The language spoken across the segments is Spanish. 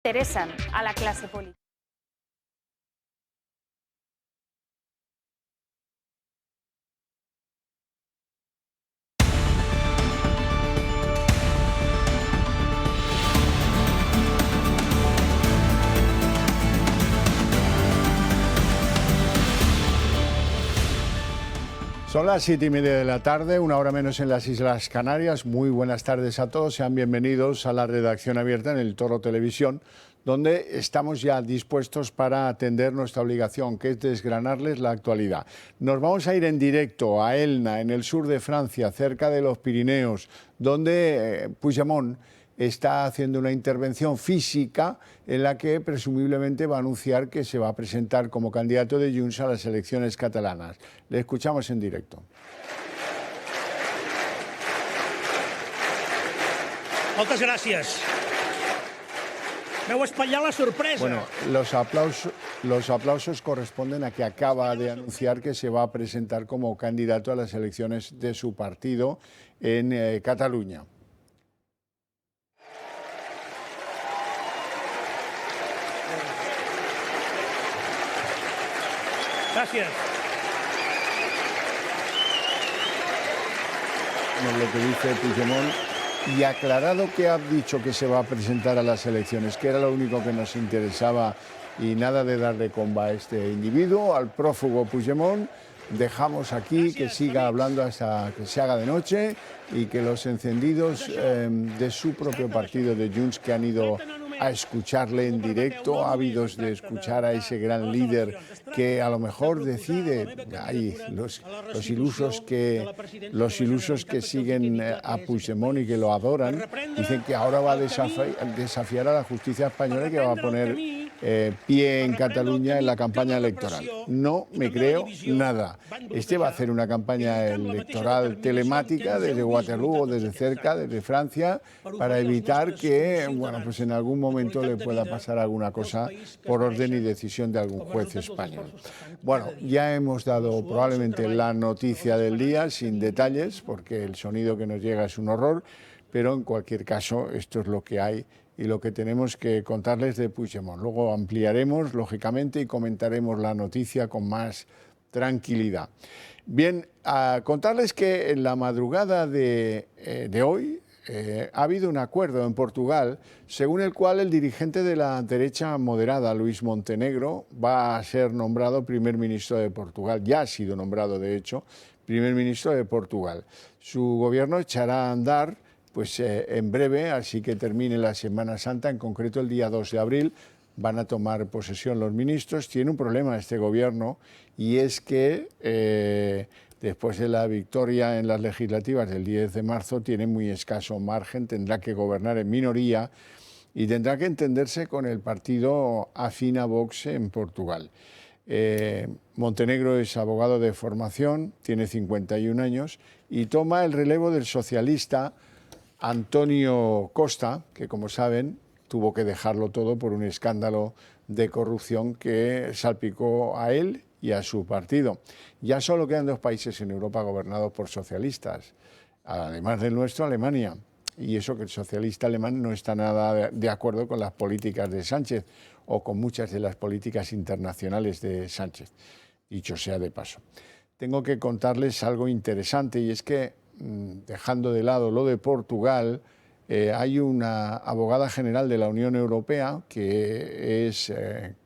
interesan a la clase política. Son las 7:30 de la tarde, una hora menos en las Islas Canarias. Muy buenas tardes a todos, sean bienvenidos a la redacción abierta en el Toro Televisión, donde estamos ya dispuestos para atender nuestra obligación, que es desgranarles la actualidad. Nos vamos a ir en directo a Elna, en el sur de Francia, cerca de los Pirineos, donde Puigdemont está haciendo una intervención física en la que presumiblemente va a anunciar que se va a presentar como candidato de Junts a las elecciones catalanas. Le escuchamos en directo. Moltes gràcies. M'heu espatllat la sorpresa. Bueno, los aplausos corresponden a que acaba de anunciar que se va a presentar como candidato a las elecciones de su partido en Cataluña. Gràcies. Lo que dice Puigdemont, y aclarado que ha dicho que se va a presentar a las elecciones, que era lo único que nos interesaba y nada de darle comba a este individuo, al prófugo Puigdemont, dejamos aquí que siga hablando hasta que se haga de noche y que los encendidos de su propio partido de Junts, que han ido a escucharle en directo, ávidos de escuchar a ese gran líder que a lo mejor decide, hay los ilusos que siguen a Puigdemont y que lo adoran, dicen que ahora va a desafiar a la justicia española y que va a poner pie en Cataluña en la campaña electoral. No me creo nada. Este va a hacer una campaña electoral telemática desde Waterloo o desde cerca, desde Francia, para evitar que, bueno, pues en algún momento le pueda pasar alguna cosa por orden y decisión de algún juez español. Bueno, ya hemos dado probablemente la noticia del día, sin detalles, porque el sonido que nos llega es un horror, pero en cualquier caso esto es lo que hay y lo que tenemos que contarles de Puigdemont. Luego ampliaremos, lógicamente, y comentaremos la noticia con más tranquilidad. Bien, a contarles que en la madrugada de hoy ha habido un acuerdo en Portugal según el cual el dirigente de la derecha moderada, Luís Montenegro, va a ser nombrado primer ministro de Portugal. Ya ha sido nombrado, de hecho, primer ministro de Portugal. Su gobierno echará a andar en breve, así que termine la Semana Santa, en concreto el día 2 de abril, van a tomar posesión los ministros. Tiene un problema este gobierno y es que después de la victoria en las legislativas del 10 de marzo tiene muy escaso margen, tendrá que gobernar en minoría y tendrá que entenderse con el partido afín a Vox en Portugal. Montenegro es abogado de formación, tiene 51 años y toma el relevo del socialista Antonio Costa, que como saben tuvo que dejarlo todo por un escándalo de corrupción que salpicó a él y a su partido. Ya solo quedan dos países en Europa gobernados por socialistas, además del nuestro, Alemania. Y eso que el socialista alemán no está nada de acuerdo con las políticas de Sánchez o con muchas de las políticas internacionales de Sánchez, dicho sea de paso. Tengo que contarles algo interesante y es que, dejando de lado lo de Portugal, hay una abogada general de la Unión Europea que es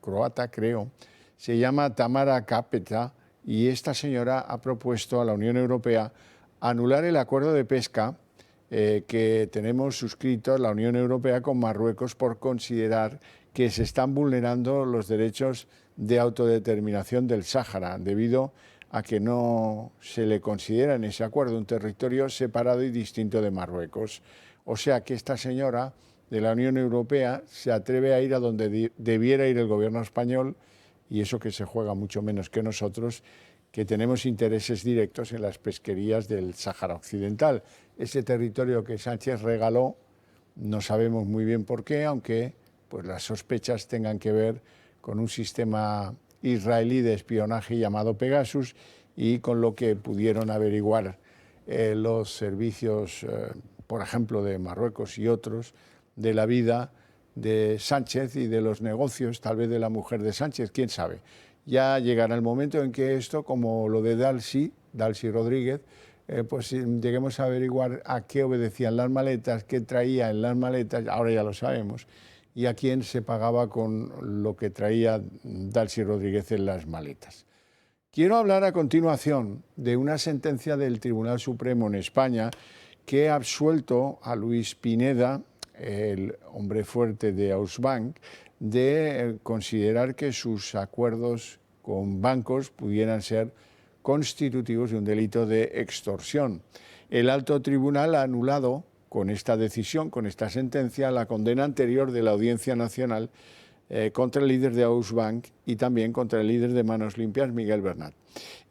croata, creo, se llama Tamara Kapeta, y esta señora ha propuesto a la Unión Europea anular el acuerdo de pesca que tenemos suscrito la Unión Europea con Marruecos por considerar que se están vulnerando los derechos de autodeterminación del Sáhara debido a que no se le considera en ese acuerdo un territorio separado y distinto de Marruecos. O sea que esta señora de la Unión Europea se atreve a ir a donde debiera ir el gobierno español, y eso que se juega mucho menos que nosotros, que tenemos intereses directos en las pesquerías del Sáhara Occidental. Ese territorio que Sánchez regaló, no sabemos muy bien por qué, aunque pues las sospechas tengan que ver con un sistema israelí de espionaje llamado Pegasus y con lo que pudieron averiguar los servicios, por ejemplo, de Marruecos y otros, de la vida de Sánchez y de los negocios, tal vez de la mujer de Sánchez, quién sabe. Ya llegará el momento en que esto, como lo de Dalsi Rodríguez, pues lleguemos a averiguar a qué obedecían las maletas, qué traía en las maletas, ahora ya lo sabemos, y a quién se pagaba con lo que traía Dalsi Rodríguez en las maletas. Quiero hablar a continuación de una sentencia del Tribunal Supremo en España que ha absuelto a Luis Pineda, el hombre fuerte de Ausbank, de considerar que sus acuerdos con bancos pudieran ser constitutivos de un delito de extorsión. El alto tribunal ha anulado con esta decisión, con esta sentencia, la condena anterior de la Audiencia Nacional contra el líder de Ausbank y también contra el líder de Manos Limpias, Miguel Bernat.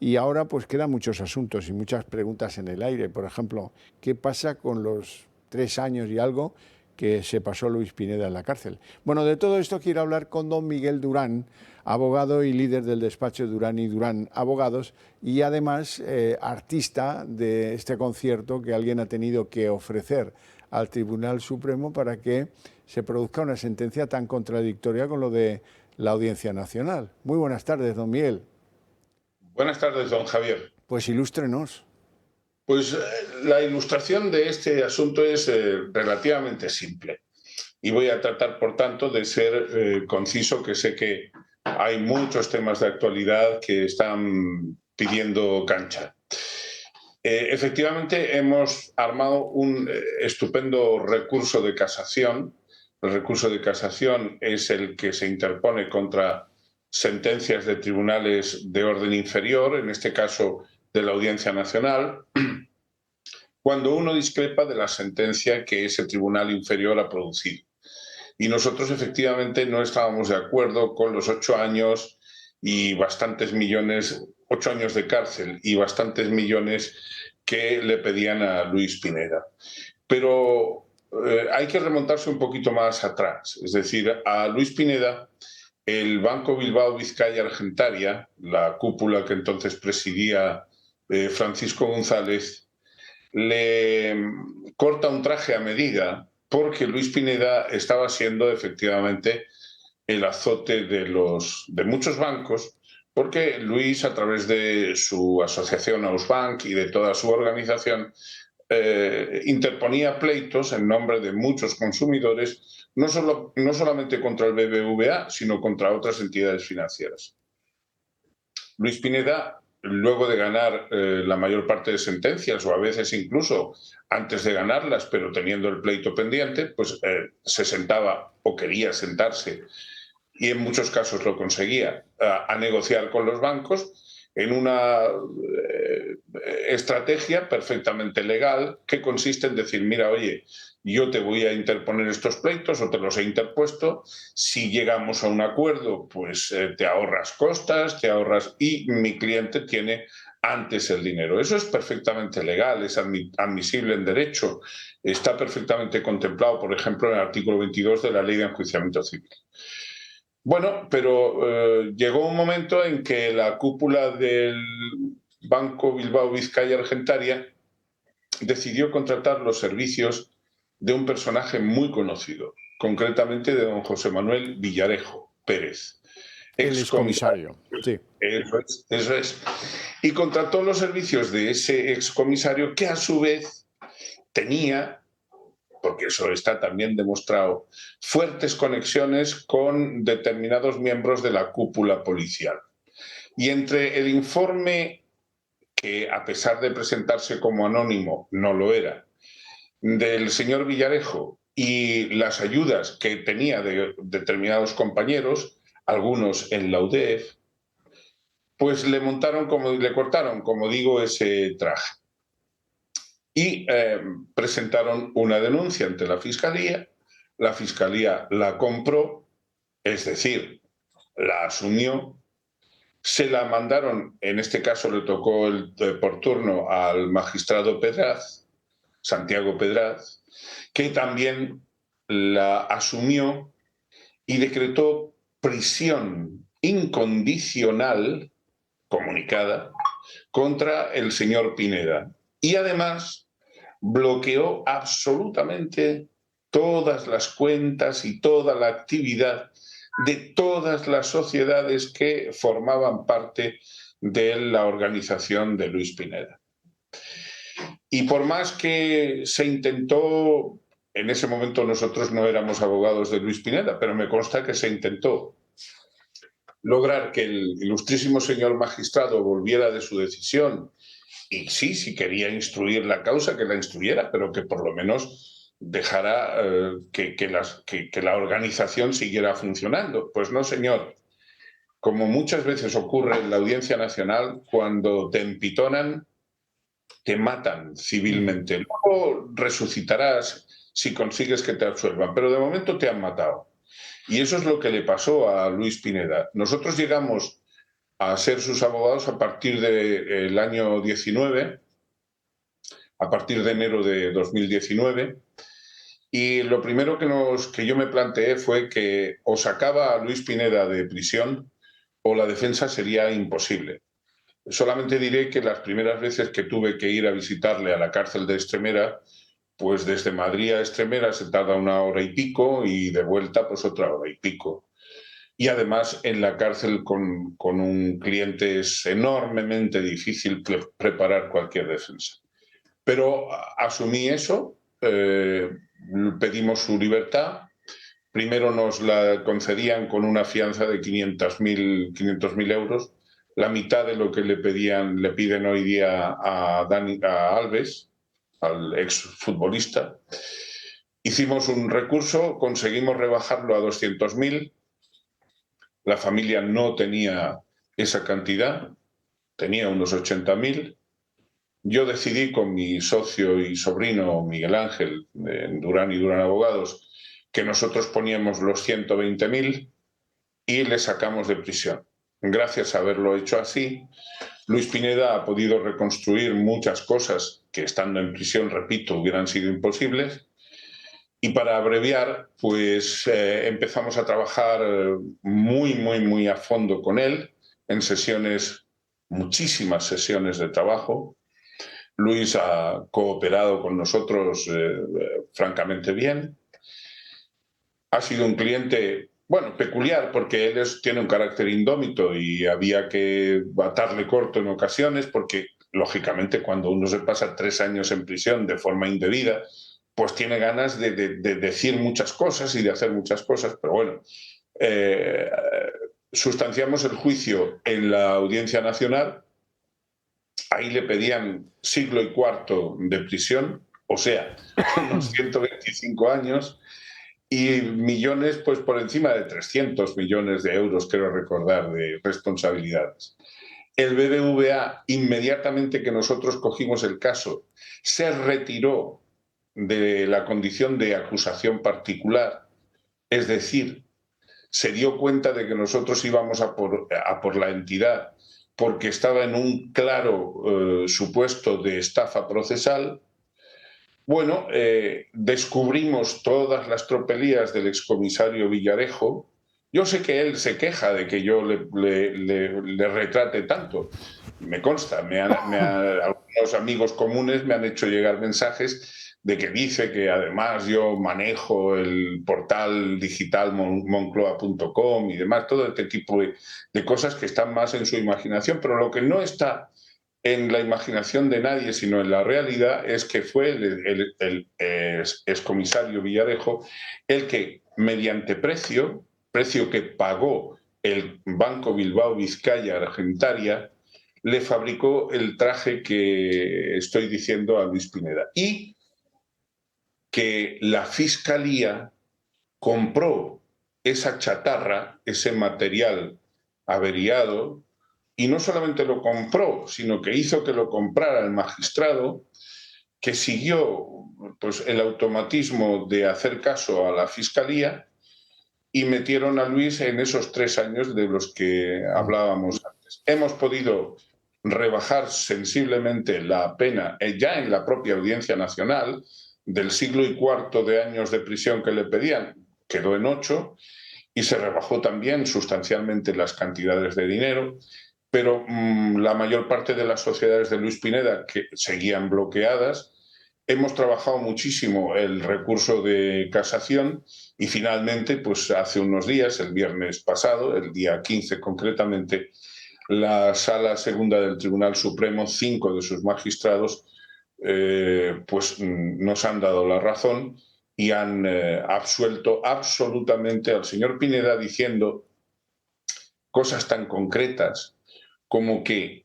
Y ahora pues quedan muchos asuntos y muchas preguntas en el aire. Por ejemplo, ¿qué pasa con los 3 años y algo que se pasó Luis Pineda en la cárcel? Bueno, de todo esto quiero hablar con don Miguel Durán, abogado y líder del despacho Durán y Durán Abogados, y además artista de este concierto que alguien ha tenido que ofrecer al Tribunal Supremo para que se produzca una sentencia tan contradictoria con lo de la Audiencia Nacional. Muy buenas tardes, don Miguel. Buenas tardes, don Javier. Pues ilústrenos. Pues la ilustración de este asunto es relativamente simple y voy a tratar, por tanto, de ser conciso, que sé que hay muchos temas de actualidad que están pidiendo cancha. Efectivamente, hemos armado un estupendo recurso de casación. El recurso de casación es el que se interpone contra sentencias de tribunales de orden inferior, en este caso de la Audiencia Nacional, cuando uno discrepa de la sentencia que ese tribunal inferior ha producido. Y nosotros efectivamente no estábamos de acuerdo con los 8 años y bastantes millones, 8 años de cárcel y bastantes millones que le pedían a Luis Pineda. Pero hay que remontarse un poquito más atrás. Es decir, a Luis Pineda, el Banco Bilbao Vizcaya Argentaria, la cúpula que entonces presidía Francisco González, le corta un traje a medida porque Luis Pineda estaba siendo efectivamente el azote de muchos bancos, porque Luis, a través de su asociación Ausbank y de toda su organización, interponía pleitos en nombre de muchos consumidores, no solamente contra el BBVA, sino contra otras entidades financieras. Luis Pineda, luego de ganar la mayor parte de sentencias, o a veces incluso antes de ganarlas, pero teniendo el pleito pendiente, pues se sentaba o quería sentarse, y en muchos casos lo conseguía, a negociar con los bancos en una estrategia perfectamente legal que consiste en decir, mira, oye, yo te voy a interponer estos pleitos o te los he interpuesto, si llegamos a un acuerdo, pues te ahorras costas, te ahorras, y mi cliente tiene antes el dinero. Eso es perfectamente legal, es admisible en derecho, está perfectamente contemplado, por ejemplo, en el artículo 22 de la Ley de Enjuiciamiento Civil. Bueno, pero llegó un momento en que la cúpula del Banco Bilbao Vizcaya Argentaria decidió contratar los servicios de un personaje muy conocido, concretamente de don José Manuel Villarejo Pérez, el excomisario. Sí. Eso es. Y contrató los servicios de ese excomisario, que a su vez tenía, porque eso está también demostrado, fuertes conexiones con determinados miembros de la cúpula policial. Y entre el informe, que a pesar de presentarse como anónimo, no lo era, del señor Villarejo, y las ayudas que tenía de determinados compañeros, algunos en la UDEF, pues le cortaron, como digo, ese traje. Y presentaron una denuncia ante la Fiscalía la compró, es decir, la asumió, se la mandaron, en este caso le tocó por turno al magistrado Pedraz, Santiago Pedraz, que también la asumió y decretó prisión incondicional, comunicada, contra el señor Pineda. Y además bloqueó absolutamente todas las cuentas y toda la actividad de todas las sociedades que formaban parte de la organización de Luis Pineda. Y por más que se intentó, en ese momento nosotros no éramos abogados de Luis Pineda, pero me consta que se intentó lograr que el ilustrísimo señor magistrado volviera de su decisión y sí, si quería instruir la causa, que la instruyera, pero que por lo menos dejara que la organización siguiera funcionando. Pues no, señor. Como muchas veces ocurre en la Audiencia Nacional, cuando te empitonan, te matan civilmente. Luego resucitarás si consigues que te absuelvan, pero de momento te han matado. Y eso es lo que le pasó a Luis Pineda. Nosotros llegamos a ser sus abogados a partir del año 19, a partir de enero de 2019, y lo primero que yo me planteé fue que o sacaba a Luis Pineda de prisión o la defensa sería imposible. Solamente diré que las primeras veces que tuve que ir a visitarle a la cárcel de Extremera, pues desde Madrid a Extremera se tarda 1 hora y pico y de vuelta pues otra hora y pico. Y además en la cárcel con un cliente es enormemente difícil preparar cualquier defensa. Pero asumí eso, pedimos su libertad. Primero nos la concedían con una fianza de 500.000 euros, la mitad de lo que le piden hoy día a Alves, al exfutbolista. Hicimos un recurso, conseguimos rebajarlo a 200.000. La familia no tenía esa cantidad, tenía unos 80.000. Yo decidí con mi socio y sobrino Miguel Ángel, en Durán y Durán Abogados, que nosotros poníamos los 120.000 y le sacamos de prisión. Gracias a haberlo hecho así, Luis Pineda ha podido reconstruir muchas cosas que estando en prisión, repito, hubieran sido imposibles. Y para abreviar, pues empezamos a trabajar muy a fondo con él, en sesiones, muchísimas sesiones de trabajo. Luis ha cooperado con nosotros francamente bien. Ha sido un cliente, bueno, peculiar, porque él tiene un carácter indómito y había que atarle corto en ocasiones, porque lógicamente cuando uno se pasa 3 años en prisión de forma indebida, pues tiene ganas de decir muchas cosas y de hacer muchas cosas, pero bueno, sustanciamos el juicio en la Audiencia Nacional. Ahí le pedían siglo y cuarto de prisión, o sea, unos 125 años, y millones, pues por encima de 300 millones de euros, quiero recordar, de responsabilidades. El BBVA, inmediatamente que nosotros cogimos el caso, se retiró de la condición de acusación particular, es decir, se dio cuenta de que nosotros íbamos a por la entidad porque estaba en un claro supuesto de estafa procesal. Bueno, descubrimos todas las tropelías del excomisario Villarejo. Yo sé que él se queja de que yo le retrate tanto. Me consta, algunos amigos comunes me han hecho llegar mensajes de que dice que además yo manejo el portal digital moncloa.com y demás, todo este tipo de cosas que están más en su imaginación, pero lo que no está en la imaginación de nadie, sino en la realidad, es que fue el excomisario Villarejo el que, mediante precio que pagó el Banco Bilbao Vizcaya Argentaria, le fabricó el traje que estoy diciendo a Luis Pineda. Y que la Fiscalía compró esa chatarra, ese material averiado, y no solamente lo compró, sino que hizo que lo comprara el magistrado, que siguió pues, el automatismo de hacer caso a la Fiscalía y metieron a Luis en esos 3 años de los que hablábamos antes. Hemos podido rebajar sensiblemente la pena ya en la propia Audiencia Nacional del siglo y cuarto de años de prisión que le pedían, quedó en 8, y se rebajó también sustancialmente las cantidades de dinero, pero la mayor parte de las sociedades de Luis Pineda que seguían bloqueadas hemos trabajado muchísimo el recurso de casación y finalmente, pues hace unos días, el viernes pasado, el día 15 concretamente, la Sala Segunda del Tribunal Supremo, 5 de sus magistrados, pues nos han dado la razón y han absuelto absolutamente al señor Pineda, diciendo cosas tan concretas como que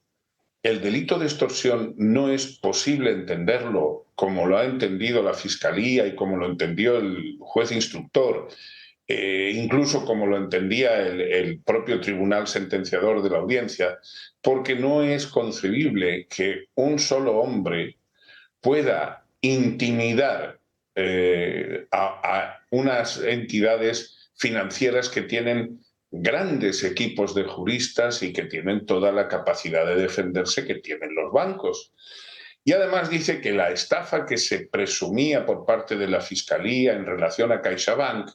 el delito de extorsión no es posible entenderlo como lo ha entendido la Fiscalía y como lo entendió el juez instructor, incluso como lo entendía el propio tribunal sentenciador de la audiencia, porque no es concebible que un solo hombre pueda intimidar a unas entidades financieras que tienen grandes equipos de juristas y que tienen toda la capacidad de defenderse que tienen los bancos. Y además dice que la estafa que se presumía por parte de la Fiscalía en relación a CaixaBank,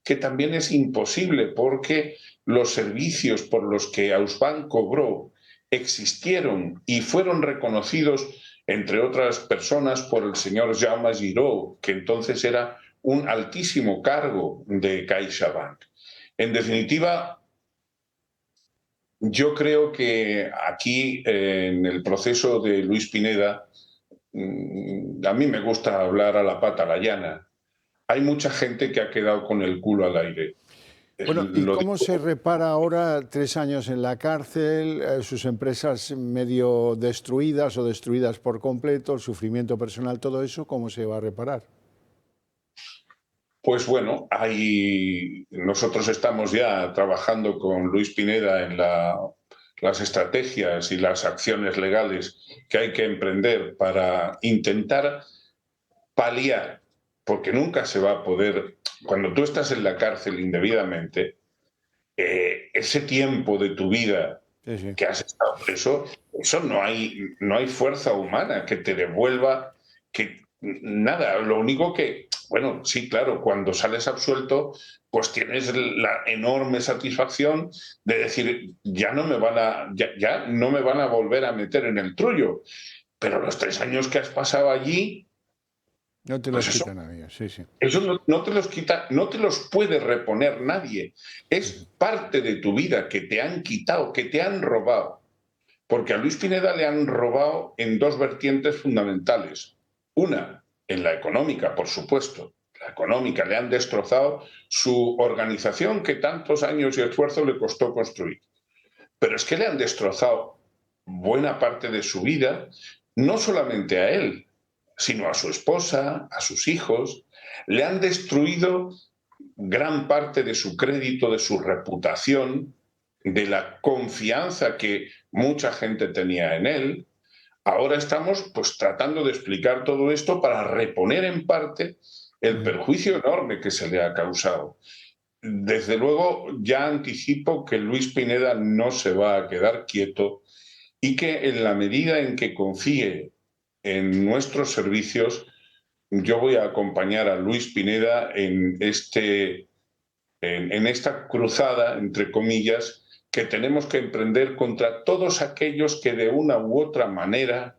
que también es imposible porque los servicios por los que Ausbank cobró existieron y fueron reconocidos, entre otras personas, por el señor Jaume Giró, que entonces era un altísimo cargo de CaixaBank. En definitiva, yo creo que aquí, en el proceso de Luis Pineda, a mí me gusta hablar a la pata, a la llana. Hay mucha gente que ha quedado con el culo al aire. Bueno, ¿y cómo se repara ahora 3 años en la cárcel, sus empresas medio destruidas o destruidas por completo, el sufrimiento personal, todo eso, cómo se va a reparar? Pues bueno, nosotros estamos ya trabajando con Luis Pineda en las estrategias y las acciones legales que hay que emprender para intentar paliar, porque nunca se va a poder, cuando tú estás en la cárcel indebidamente, ese tiempo de tu vida que has estado preso, eso no hay fuerza humana que te devuelva, que nada, lo único que, bueno, sí, claro, cuando sales absuelto, pues tienes la enorme satisfacción de decir, ya no me van a volver a meter en el trullo, pero los 3 años que has pasado allí, No te pues los eso, quita nadie, sí, sí. eso no te los quita, no te los puede reponer nadie. Es parte de tu vida que te han quitado, que te han robado. Porque a Luis Pineda le han robado en 2 vertientes fundamentales. Una, en la económica, por supuesto. La económica, le han destrozado su organización que tantos años y esfuerzo le costó construir. Pero es que le han destrozado buena parte de su vida, no solamente a él, sino a su esposa, a sus hijos. Le han destruido gran parte de su crédito, de su reputación, de la confianza que mucha gente tenía en él. Ahora estamos pues tratando de explicar todo esto para reponer en parte el perjuicio enorme que se le ha causado. Desde luego, ya anticipo que Luis Pineda no se va a quedar quieto y que en la medida en que confíe en nuestros servicios, yo voy a acompañar a Luis Pineda en esta cruzada, entre comillas, que tenemos que emprender contra todos aquellos que de una u otra manera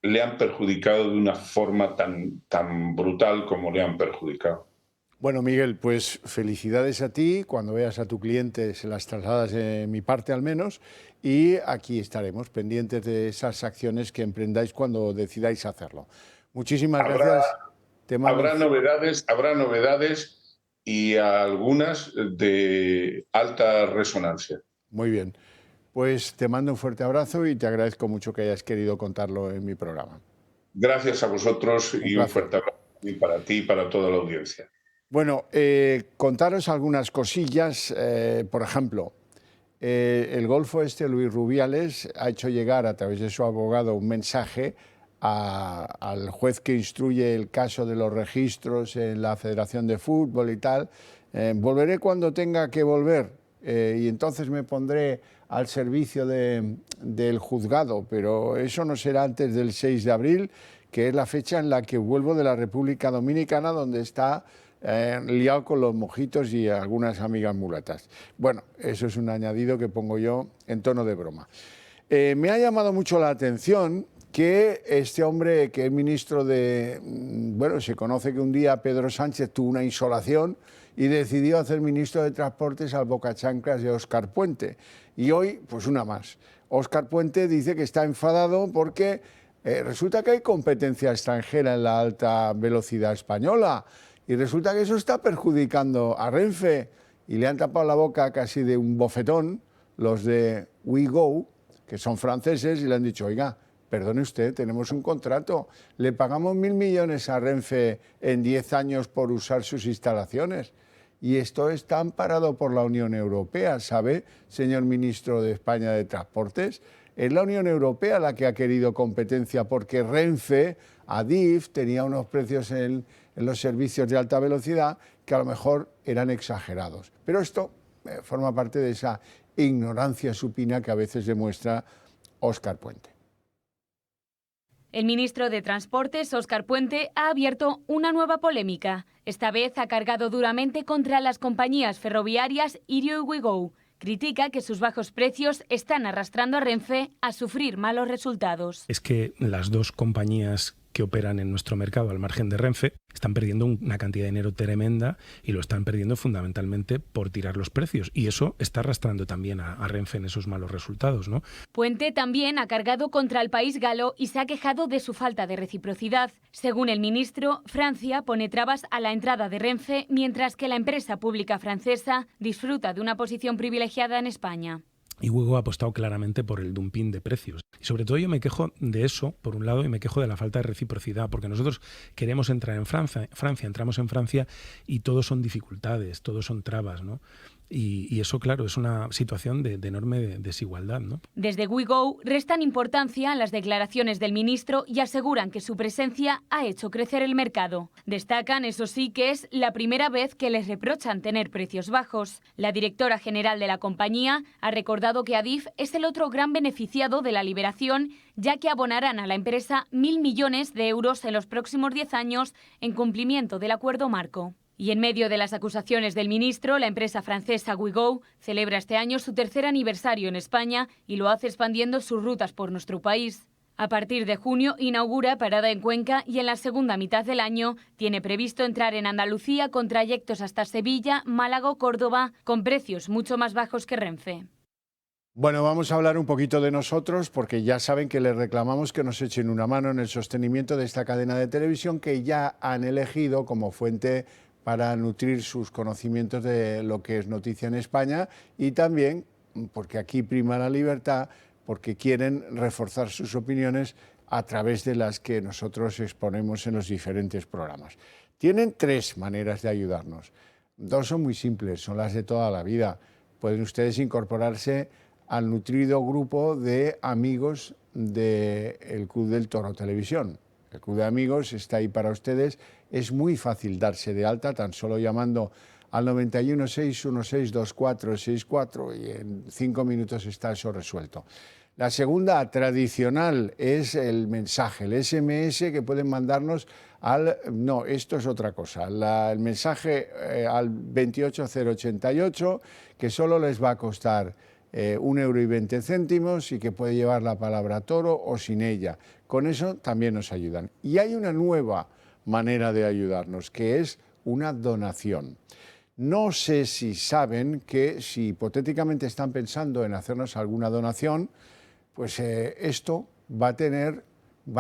le han perjudicado de una forma tan brutal como le han perjudicado. Bueno, Miguel, pues felicidades a ti. Cuando veas a tu cliente se las trasladas de mi parte al menos y aquí estaremos pendientes de esas acciones que emprendáis cuando decidáis hacerlo. Muchísimas gracias. Habrá novedades y algunas de alta resonancia. Muy bien. Pues te mando un fuerte abrazo y te agradezco mucho que hayas querido contarlo en mi programa. Gracias a vosotros y un fuerte abrazo para ti y para toda la audiencia. Bueno, contaros algunas cosillas. Por ejemplo, el golfo Luis Rubiales ha hecho llegar a través de su abogado un mensaje al juez que instruye el caso de los registros en la Federación de Fútbol y tal. Volveré cuando tenga que volver y entonces me pondré al servicio del juzgado, pero eso no será antes del 6 de abril, que es la fecha en la que vuelvo de la República Dominicana, donde está liado con los mojitos y algunas amigas mulatas. Bueno, eso es un añadido que pongo yo en tono de broma. Me ha llamado mucho la atención que este hombre, que es ministro de... Bueno, se conoce que un día Pedro Sánchez tuvo una insolación y decidió hacer ministro de Transportes al bocachanclas de Óscar Puente. Y hoy, pues una más. Óscar Puente dice que está enfadado porque resulta que hay competencia extranjera en la alta velocidad española y resulta que eso está perjudicando a Renfe y le han tapado la boca casi de un bofetón los de WeGo, que son franceses, y le han dicho, oiga, perdone usted, tenemos un contrato, le pagamos 1.000 millones a Renfe en 10 años por usar sus instalaciones. Y esto está amparado por la Unión Europea, ¿sabe, señor ministro de España de Transportes? Es la Unión Europea la que ha querido competencia porque Renfe, Adif, tenía unos precios en los servicios de alta velocidad que a lo mejor eran exagerados. Pero esto forma parte de esa ignorancia supina que a veces demuestra Óscar Puente. El ministro de Transportes, Óscar Puente, ha abierto una nueva polémica. Esta vez ha cargado duramente contra las compañías ferroviarias Irio y WeGo. Critica que sus bajos precios están arrastrando a Renfe a sufrir malos resultados. Es que las dos compañías que operan en nuestro mercado al margen de Renfe están perdiendo una cantidad de dinero tremenda y lo están perdiendo fundamentalmente por tirar los precios. Y eso está arrastrando también a Renfe en esos malos resultados, ¿no? Puente también ha cargado contra el país galo y se ha quejado de su falta de reciprocidad. Según el ministro, Francia pone trabas a la entrada de Renfe, mientras que la empresa pública francesa disfruta de una posición privilegiada en España. Y WeGo ha apostado claramente por el dumping de precios. Y sobre todo yo me quejo de eso, por un lado, y me quejo de la falta de reciprocidad, porque nosotros queremos entrar en Francia, entramos en Francia y todo son dificultades, todo son trabas, ¿no? Y eso, claro, es una situación de enorme desigualdad, ¿no? Desde WeGo restan importancia a las declaraciones del ministro y aseguran que su presencia ha hecho crecer el mercado. Destacan, eso sí, que es la primera vez que les reprochan tener precios bajos. La directora general de la compañía ha recordado que Adif es el otro gran beneficiado de la liberación, ya que abonarán a la empresa 1.000 millones de euros en los próximos 10 años en cumplimiento del acuerdo marco. Y en medio de las acusaciones del ministro, la empresa francesa WeGo celebra este año su tercer aniversario en España y lo hace expandiendo sus rutas por nuestro país. A partir de junio inaugura parada en Cuenca y en la segunda mitad del año tiene previsto entrar en Andalucía con trayectos hasta Sevilla, Málaga o Córdoba con precios mucho más bajos que Renfe. Bueno, vamos a hablar un poquito de nosotros porque ya saben que les reclamamos que nos echen una mano en el sostenimiento de esta cadena de televisión que ya han elegido como fuente para nutrir sus conocimientos de lo que es noticia en España y también, porque aquí prima la libertad, porque quieren reforzar sus opiniones a través de las que nosotros exponemos en los diferentes programas. Tienen 3 maneras de ayudarnos. 2 son muy simples, son las de toda la vida. Pueden ustedes incorporarse al nutrido grupo de amigos del Club del Toro Televisión. El Club de Amigos está ahí para ustedes. Es muy fácil darse de alta, tan solo llamando al 91 616 2464 y en 5 minutos está eso resuelto. La segunda, tradicional, es el mensaje, el SMS que pueden mandarnos al... No, esto es otra cosa. El mensaje al 28088, que solo les va a costar 1,20 € y que puede llevar la palabra toro o sin ella. Con eso también nos ayudan. Y hay una nueva manera de ayudarnos, que es una donación. No sé si saben que si hipotéticamente están pensando en hacernos alguna donación, pues esto va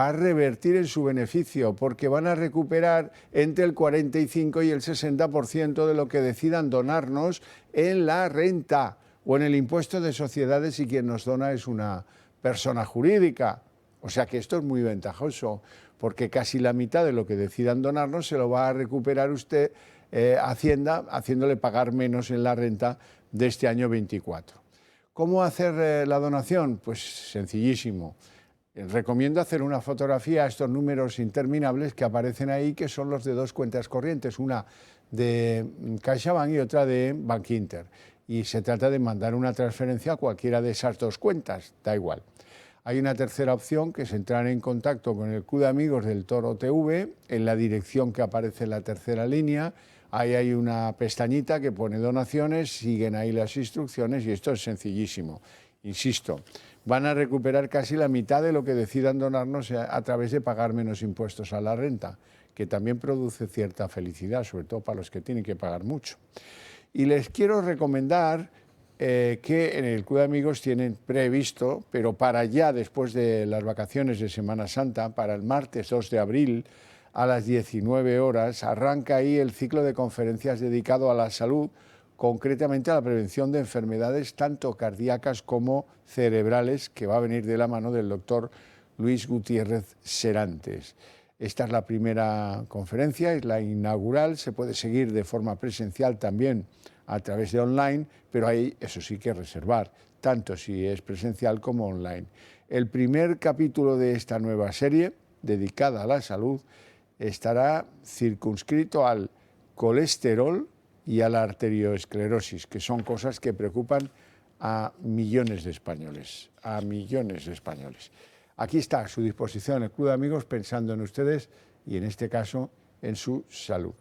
a revertir en su beneficio, porque van a recuperar entre el 45 y el 60% de lo que decidan donarnos en la renta o en el impuesto de sociedades si quien nos dona es una persona jurídica. O sea que esto es muy ventajoso, porque casi la mitad de lo que decidan donarnos se lo va a recuperar usted, Hacienda, haciéndole pagar menos en la renta de este año 24. ¿Cómo hacer la donación? Pues sencillísimo. Recomiendo hacer una fotografía a estos números interminables que aparecen ahí, que son los de 2 cuentas corrientes, una de CaixaBank y otra de Bankinter. Y se trata de mandar una transferencia a cualquiera de esas 2 cuentas, da igual. Hay una tercera opción, que es entrar en contacto con el Club de Amigos del Toro TV, en la dirección que aparece en la tercera línea. Ahí hay una pestañita que pone donaciones, siguen ahí las instrucciones y esto es sencillísimo. Insisto, van a recuperar casi la mitad de lo que decidan donarnos a través de pagar menos impuestos a la renta, que también produce cierta felicidad, sobre todo para los que tienen que pagar mucho. Y les quiero recomendar que en el Club de Amigos tienen previsto, pero para ya después de las vacaciones de Semana Santa, para el martes 2 de abril a las 19 horas, arranca ahí el ciclo de conferencias dedicado a la salud, concretamente a la prevención de enfermedades tanto cardíacas como cerebrales, que va a venir de la mano del doctor Luis Gutiérrez Serantes. Esta es la primera conferencia, es la inaugural, se puede seguir de forma presencial también a través de online, pero ahí eso sí que reservar, tanto si es presencial como online. El primer capítulo de esta nueva serie, dedicada a la salud, estará circunscrito al colesterol y a la arterioesclerosis, que son cosas que preocupan a millones de españoles, Aquí está a su disposición el Club de Amigos, pensando en ustedes y en este caso en su salud.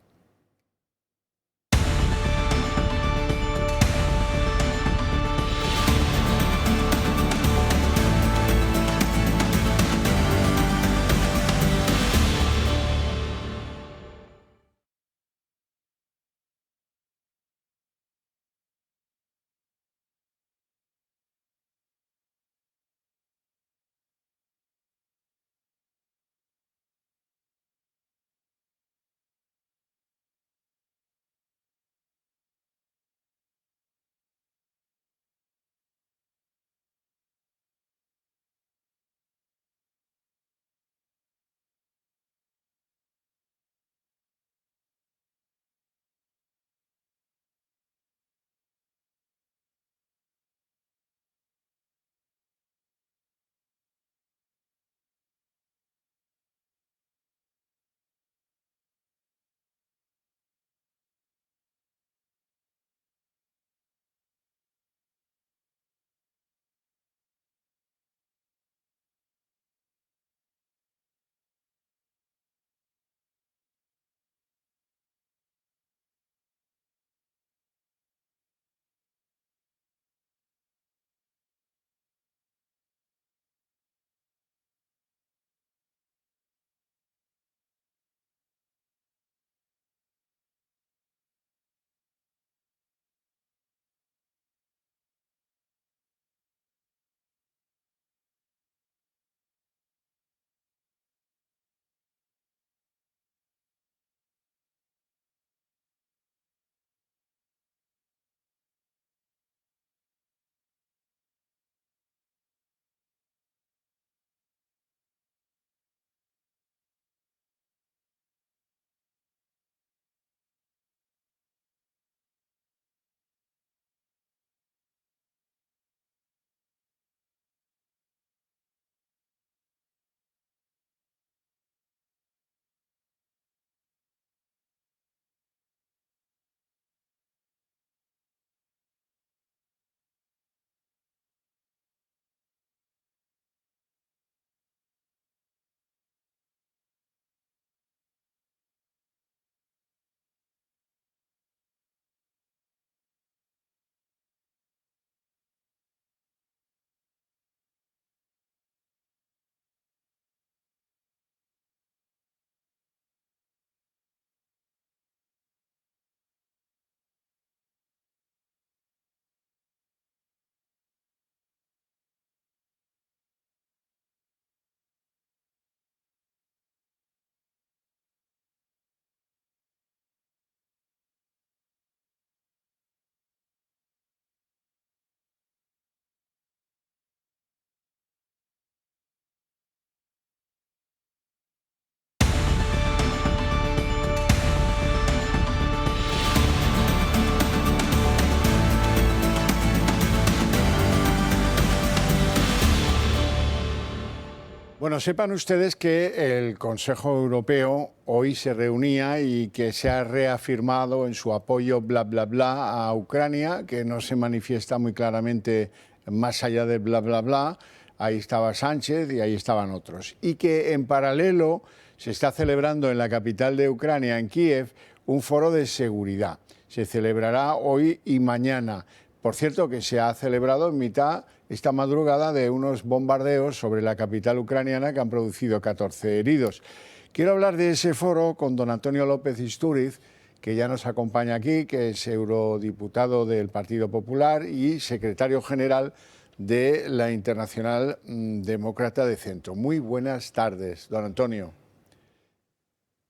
Bueno, sepan ustedes que el Consejo Europeo hoy se reunía y que se ha reafirmado en su apoyo bla bla bla a Ucrania, que no se manifiesta muy claramente más allá de bla bla bla. Ahí estaba Sánchez y ahí estaban otros. Y que en paralelo se está celebrando en la capital de Ucrania, en Kiev, un foro de seguridad. Se celebrará hoy y mañana Por cierto, que se ha celebrado en mitad esta madrugada de unos bombardeos sobre la capital ucraniana que han producido 14 heridos. Quiero hablar de ese foro con don Antonio López Istúriz, que ya nos acompaña aquí, que es eurodiputado del Partido Popular y secretario general de la Internacional Demócrata de Centro. Muy buenas tardes, don Antonio.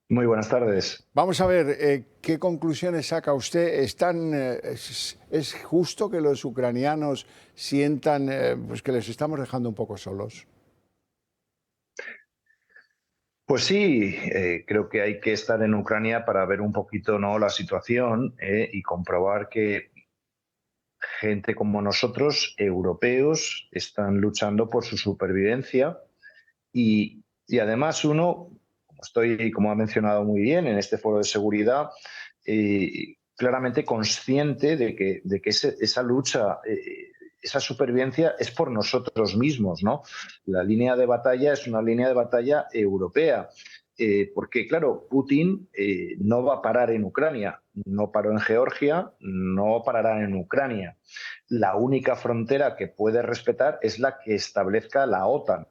Muy buenas tardes. Vamos a ver, ¿qué conclusiones saca usted? ¿Es justo que los ucranianos sientan pues que les estamos dejando un poco solos? Pues sí, creo que hay que estar en Ucrania para ver un poquito, ¿no?, la situación y comprobar que gente como nosotros, europeos, están luchando por su supervivencia y además uno, como ha mencionado muy bien en este foro de seguridad, claramente consciente de que esa lucha, esa supervivencia es por nosotros mismos, ¿no? La línea de batalla es una línea de batalla europea, porque, claro, Putin no va a parar en Ucrania, no paró en Georgia, no parará en Ucrania. La única frontera que puede respetar es la que establezca la OTAN.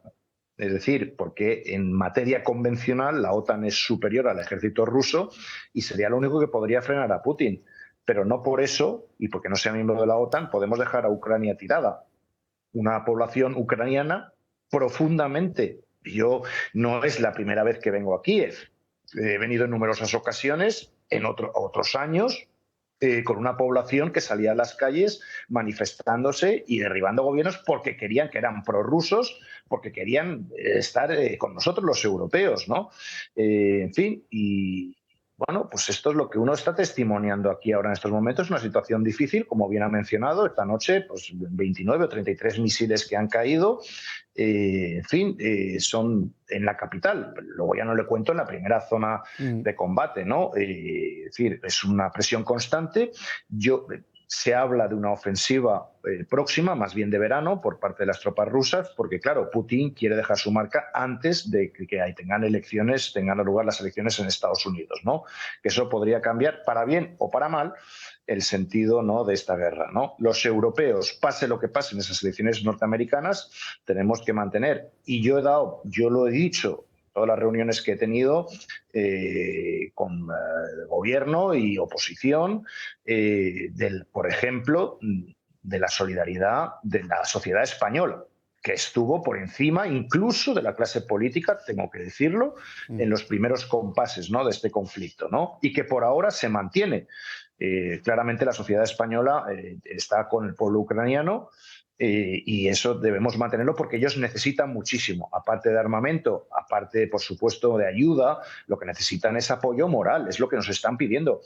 Es decir, porque en materia convencional la OTAN es superior al ejército ruso y sería lo único que podría frenar a Putin. Pero no por eso, y porque no sea miembro de la OTAN, podemos dejar a Ucrania tirada. Una población ucraniana profundamente. Yo no es la primera vez que vengo a Kiev. He venido en numerosas ocasiones, en otros años, con una población que salía a las calles manifestándose y derribando gobiernos porque querían, que eran prorrusos, porque querían estar con nosotros los europeos, ¿no? En fin, y bueno, pues esto es lo que uno está testimoniando aquí ahora en estos momentos, una situación difícil, como bien ha mencionado, esta noche, pues 29 o 33 misiles que han caído, en fin, son en la capital, luego ya no le cuento en la primera zona de combate, ¿no? Es decir, es una presión constante. Se habla de una ofensiva próxima, más bien de verano, por parte de las tropas rusas, porque, claro, Putin quiere dejar su marca antes de que tengan lugar las elecciones en Estados Unidos, ¿no? Que eso podría cambiar, para bien o para mal, el sentido, ¿no?, de esta guerra, ¿no? Los europeos, pase lo que pase en esas elecciones norteamericanas, tenemos que mantener, y yo lo he dicho, todas las reuniones que he tenido con gobierno y oposición, por ejemplo, de la solidaridad de la sociedad española, que estuvo por encima incluso de la clase política, tengo que decirlo, en los primeros compases, ¿no?, de este conflicto, ¿no? Y que por ahora se mantiene. Claramente la sociedad española está con el pueblo ucraniano, y eso debemos mantenerlo porque ellos necesitan muchísimo, aparte de armamento, aparte, por supuesto, de ayuda, lo que necesitan es apoyo moral, es lo que nos están pidiendo.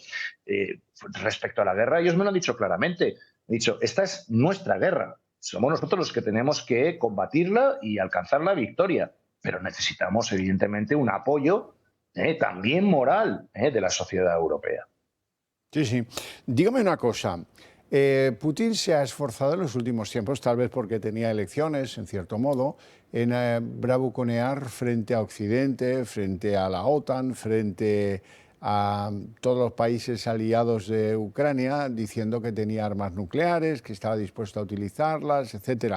Respecto a la guerra, ellos me lo han dicho claramente, han dicho, esta es nuestra guerra, somos nosotros los que tenemos que combatirla y alcanzar la victoria, pero necesitamos evidentemente un apoyo también moral de la sociedad europea. Sí, sí. Dígame una cosa. Putin se ha esforzado en los últimos tiempos, tal vez porque tenía elecciones, en cierto modo, en bravuconear frente a Occidente, frente a la OTAN, frente a todos los países aliados de Ucrania, diciendo que tenía armas nucleares, que estaba dispuesto a utilizarlas, etc.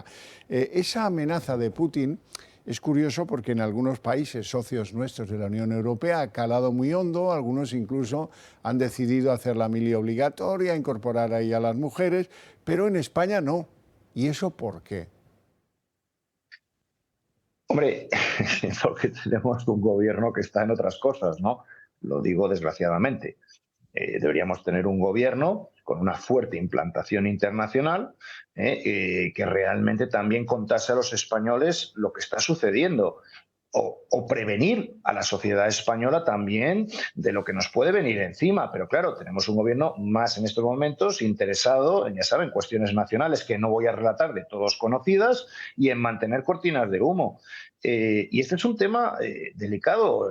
Esa amenaza de Putin es curioso porque en algunos países socios nuestros de la Unión Europea ha calado muy hondo, algunos incluso han decidido hacer la mili obligatoria, incorporar ahí a las mujeres, pero en España no. ¿Y eso por qué? Hombre, porque tenemos un gobierno que está en otras cosas, ¿no? Lo digo desgraciadamente. Deberíamos tener un gobierno con una fuerte implantación internacional que realmente también contase a los españoles lo que está sucediendo o prevenir a la sociedad española también de lo que nos puede venir encima. Pero claro, tenemos un gobierno más en estos momentos interesado en, ya saben, cuestiones nacionales que no voy a relatar, de todos conocidas, y en mantener cortinas de humo. Y este es un tema delicado.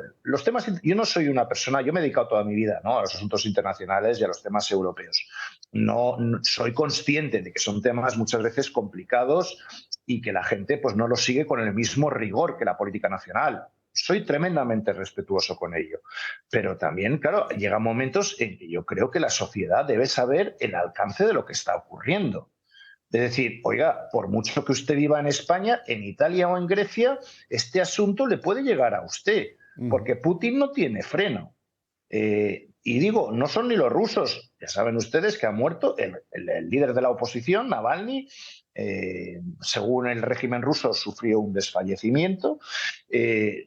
Yo no soy una persona, yo me he dedicado toda mi vida, ¿no?, a los asuntos internacionales y a los temas europeos. No soy consciente de que son temas muchas veces complicados y que la gente pues no lo sigue con el mismo rigor que la política nacional. Soy tremendamente respetuoso con ello. Pero también, claro, llegan momentos en que yo creo que la sociedad debe saber el alcance de lo que está ocurriendo. Es decir, oiga, por mucho que usted viva en España, en Italia o en Grecia, este asunto le puede llegar a usted, porque Putin no tiene freno. Y digo, no son ni los rusos. Ya saben ustedes que ha muerto el líder de la oposición, Navalny. Según el régimen ruso, sufrió un desfallecimiento.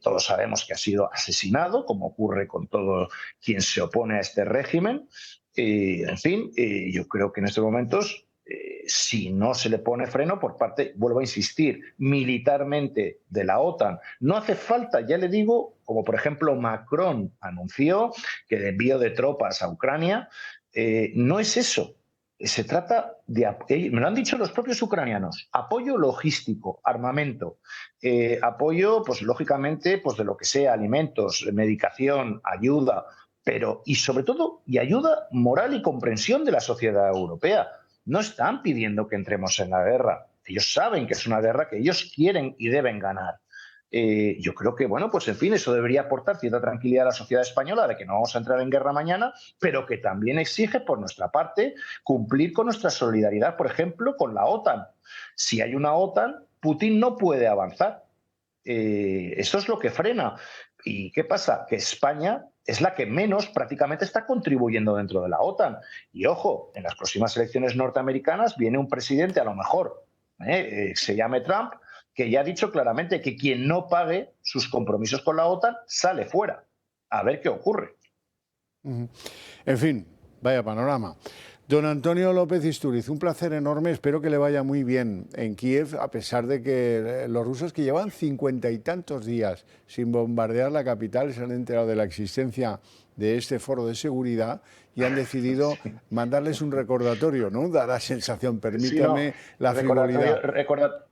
Todos sabemos que ha sido asesinado, como ocurre con todo quien se opone a este régimen. En fin, yo creo que en estos momentos, si no se le pone freno por parte, vuelvo a insistir, militarmente de la OTAN, no hace falta, ya le digo, como por ejemplo Macron anunció que el envío de tropas a Ucrania, no es eso. Se trata de, me lo han dicho los propios ucranianos, apoyo logístico, armamento, apoyo, pues lógicamente, pues de lo que sea, alimentos, medicación, ayuda, pero y sobre todo, y ayuda moral y comprensión de la sociedad europea. No están pidiendo que entremos en la guerra. Ellos saben que es una guerra que ellos quieren y deben ganar. Yo creo que, bueno, pues en fin, eso debería aportar cierta tranquilidad a la sociedad española de que no vamos a entrar en guerra mañana, pero que también exige por nuestra parte cumplir con nuestra solidaridad, por ejemplo, con la OTAN. Si hay una OTAN, Putin no puede avanzar. Eso es lo que frena. ¿Y qué pasa? Que España es la que menos prácticamente está contribuyendo dentro de la OTAN. Y ojo, en las próximas elecciones norteamericanas viene un presidente, a lo mejor, se llame Trump, que ya ha dicho claramente que quien no pague sus compromisos con la OTAN sale fuera. A ver qué ocurre. En fin, vaya panorama. Don Antonio López Istúriz, un placer enorme, espero que le vaya muy bien en Kiev, a pesar de que los rusos, que llevan 50 y tantos días sin bombardear la capital, se han enterado de la existencia de este foro de seguridad y han decidido mandarles un recordatorio, ¿no? Da la sensación, permítame, sí, no, la frivolidad.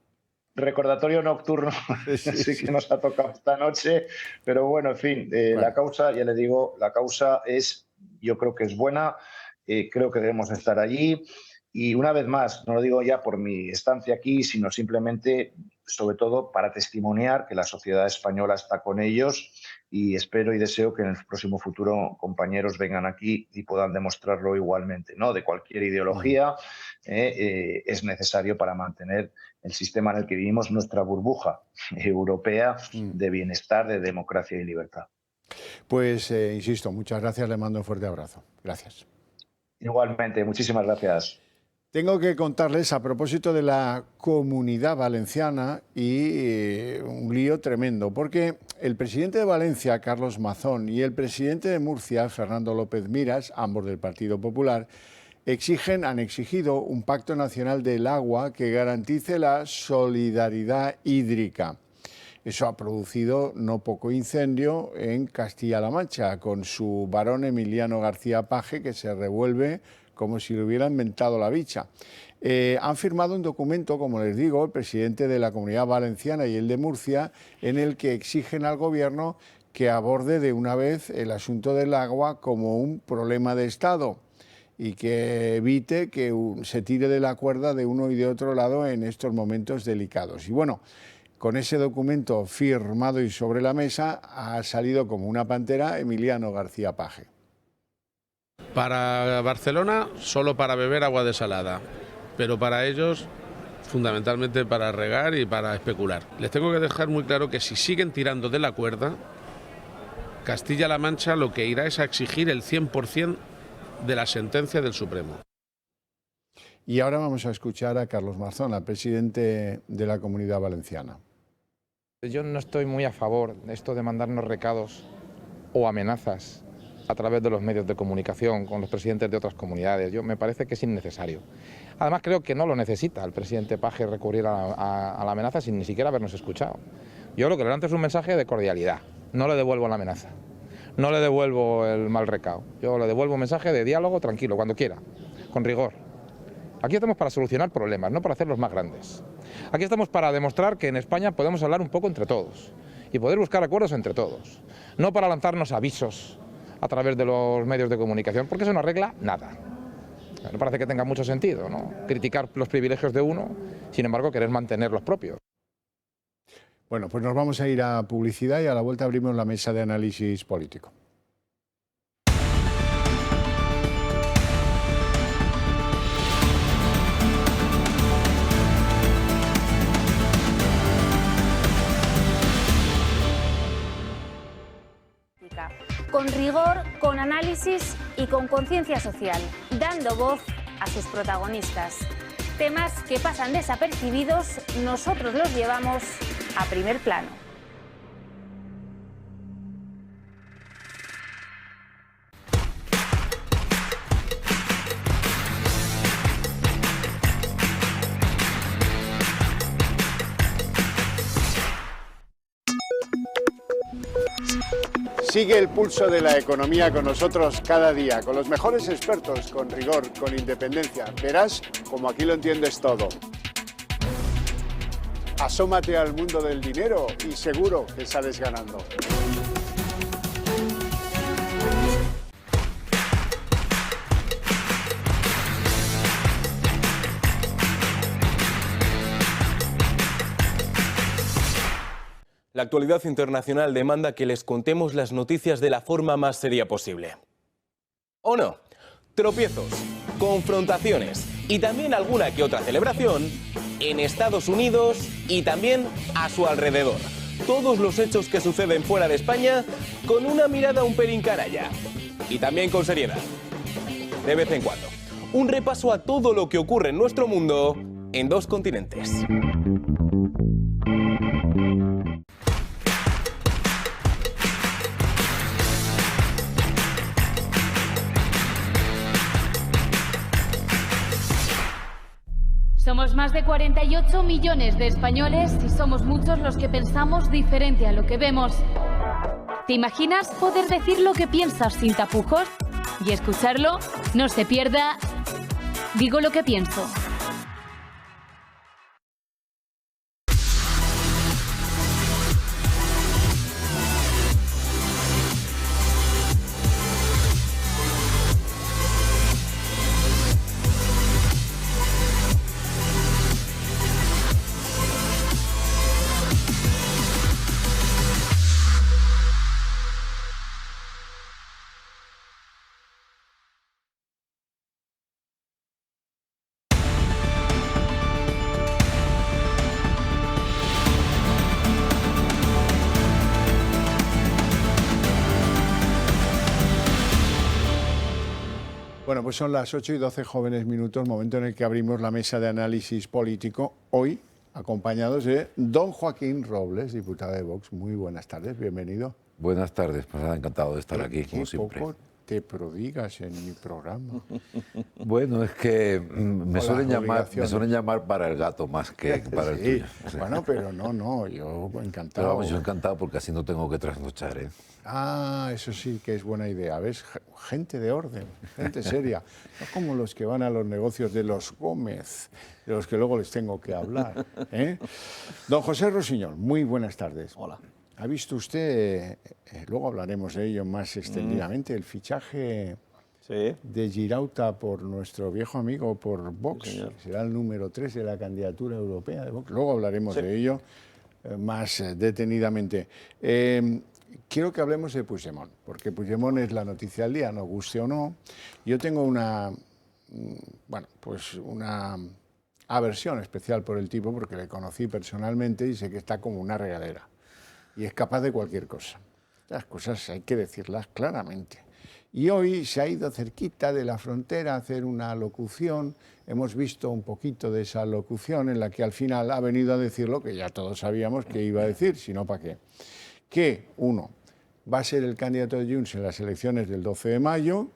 Recordatorio nocturno, sí que nos ha tocado esta noche, pero bueno, en fin, bueno. La causa, ya le digo, la causa es, yo creo que es buena. Creo que debemos estar allí y una vez más, no lo digo ya por mi estancia aquí, sino simplemente, sobre todo, para testimoniar que la sociedad española está con ellos y espero y deseo que en el próximo futuro compañeros vengan aquí y puedan demostrarlo igualmente, ¿no? De cualquier ideología es necesario para mantener el sistema en el que vivimos, nuestra burbuja europea de bienestar, de democracia y libertad. Pues, insisto, muchas gracias, le mando un fuerte abrazo. Gracias. Igualmente, muchísimas gracias. Tengo que contarles a propósito de la Comunidad Valenciana y un lío tremendo, porque el presidente de Valencia, Carlos Mazón, y el presidente de Murcia, Fernando López Miras, ambos del Partido Popular, han exigido un pacto nacional del agua que garantice la solidaridad hídrica. Eso ha producido no poco incendio en Castilla-La Mancha, con su varón Emiliano García Paje, que se revuelve como si le hubiera inventado la bicha. Han firmado un documento, como les digo, el presidente de la Comunidad Valenciana y el de Murcia, en el que exigen al Gobierno que aborde de una vez el asunto del agua como un problema de Estado y que evite que se tire de la cuerda de uno y de otro lado en estos momentos delicados. Y bueno, con ese documento firmado y sobre la mesa ha salido como una pantera Emiliano García Paje. Para Barcelona, solo para beber agua desalada, pero para ellos, fundamentalmente para regar y para especular. Les tengo que dejar muy claro que si siguen tirando de la cuerda, Castilla-La Mancha lo que irá es a exigir el 100% de la sentencia del Supremo. Y ahora vamos a escuchar a Carlos Mazón, al presidente de la Comunidad Valenciana. Yo no estoy muy a favor de esto de mandarnos recados o amenazas a través de los medios de comunicación con los presidentes de otras comunidades. Me parece que es innecesario. Además, creo que no lo necesita el presidente Paje recurrir a la amenaza sin ni siquiera habernos escuchado. Yo lo que le lanzo es un mensaje de cordialidad. No le devuelvo la amenaza, no le devuelvo el mal recado. Yo le devuelvo un mensaje de diálogo tranquilo, cuando quiera, con rigor. Aquí estamos para solucionar problemas, no para hacerlos más grandes. Aquí estamos para demostrar que en España podemos hablar un poco entre todos y poder buscar acuerdos entre todos. No para lanzarnos avisos a través de los medios de comunicación, porque eso no arregla nada. No parece que tenga mucho sentido, ¿no? Criticar los privilegios de uno, sin embargo querer mantener los propios. Bueno, pues nos vamos a ir a publicidad y a la vuelta abrimos la mesa de análisis político. con rigor, con análisis y con conciencia social, dando voz a sus protagonistas. Temas que pasan desapercibidos, nosotros los llevamos a primer plano. Sigue el pulso de la economía con nosotros cada día, con los mejores expertos, con rigor, con independencia. Verás como aquí lo entiendes todo. Asómate al mundo del dinero y seguro que sales ganando. La actualidad internacional demanda que les contemos las noticias de la forma más seria posible. ¿O no? Tropiezos, confrontaciones y también alguna que otra celebración en Estados Unidos y también a su alrededor. Todos los hechos que suceden fuera de España con una mirada un pelín canalla y también con seriedad. De vez en cuando. Un repaso a todo lo que ocurre en nuestro mundo en 2 continentes. Somos más de 48 millones de españoles y somos muchos los que pensamos diferente a lo que vemos. ¿Te imaginas poder decir lo que piensas sin tapujos? Y escucharlo, no se pierda. Digo lo que pienso. Bueno, pues son las 8 y 12 jóvenes minutos, momento en el que abrimos la mesa de análisis político, hoy acompañados de don Joaquín Robles, diputado de Vox. Muy buenas tardes, bienvenido. Buenas tardes, pues encantado de estar aquí, como siempre. Poco te prodigas en mi programa. Bueno, es que me suelen llamar para el gato más que para el tuyo. Sí. Bueno, pero no, yo encantado. Pero vamos, yo encantado porque así no tengo que trasnochar, ¿eh? Ah, eso sí que es buena idea. ¿Ves? Gente de orden, gente seria. No como los que van a los negocios de los Gómez, de los que luego les tengo que hablar, ¿eh? Don José Rosiñol, muy buenas tardes. Hola. ¿Ha visto usted, luego hablaremos de ello más extendidamente, el fichaje de Girauta por nuestro viejo amigo, por Vox? Sí, que será el número 3 de la candidatura europea de Vox. Luego hablaremos de ello más detenidamente. Quiero que hablemos de Puigdemont, porque Puigdemont es la noticia del día, nos guste o no. Yo tengo una aversión especial por el tipo, porque le conocí personalmente y sé que está como una regadera. Y es capaz de cualquier cosa. Las cosas hay que decirlas claramente. Y hoy se ha ido cerquita de la frontera a hacer una locución. Hemos visto un poquito de esa locución en la que al final ha venido a decir lo que ya todos sabíamos que iba a decir, si no, ¿para qué? Que, uno, va a ser el candidato de Junts en las elecciones del 12 de mayo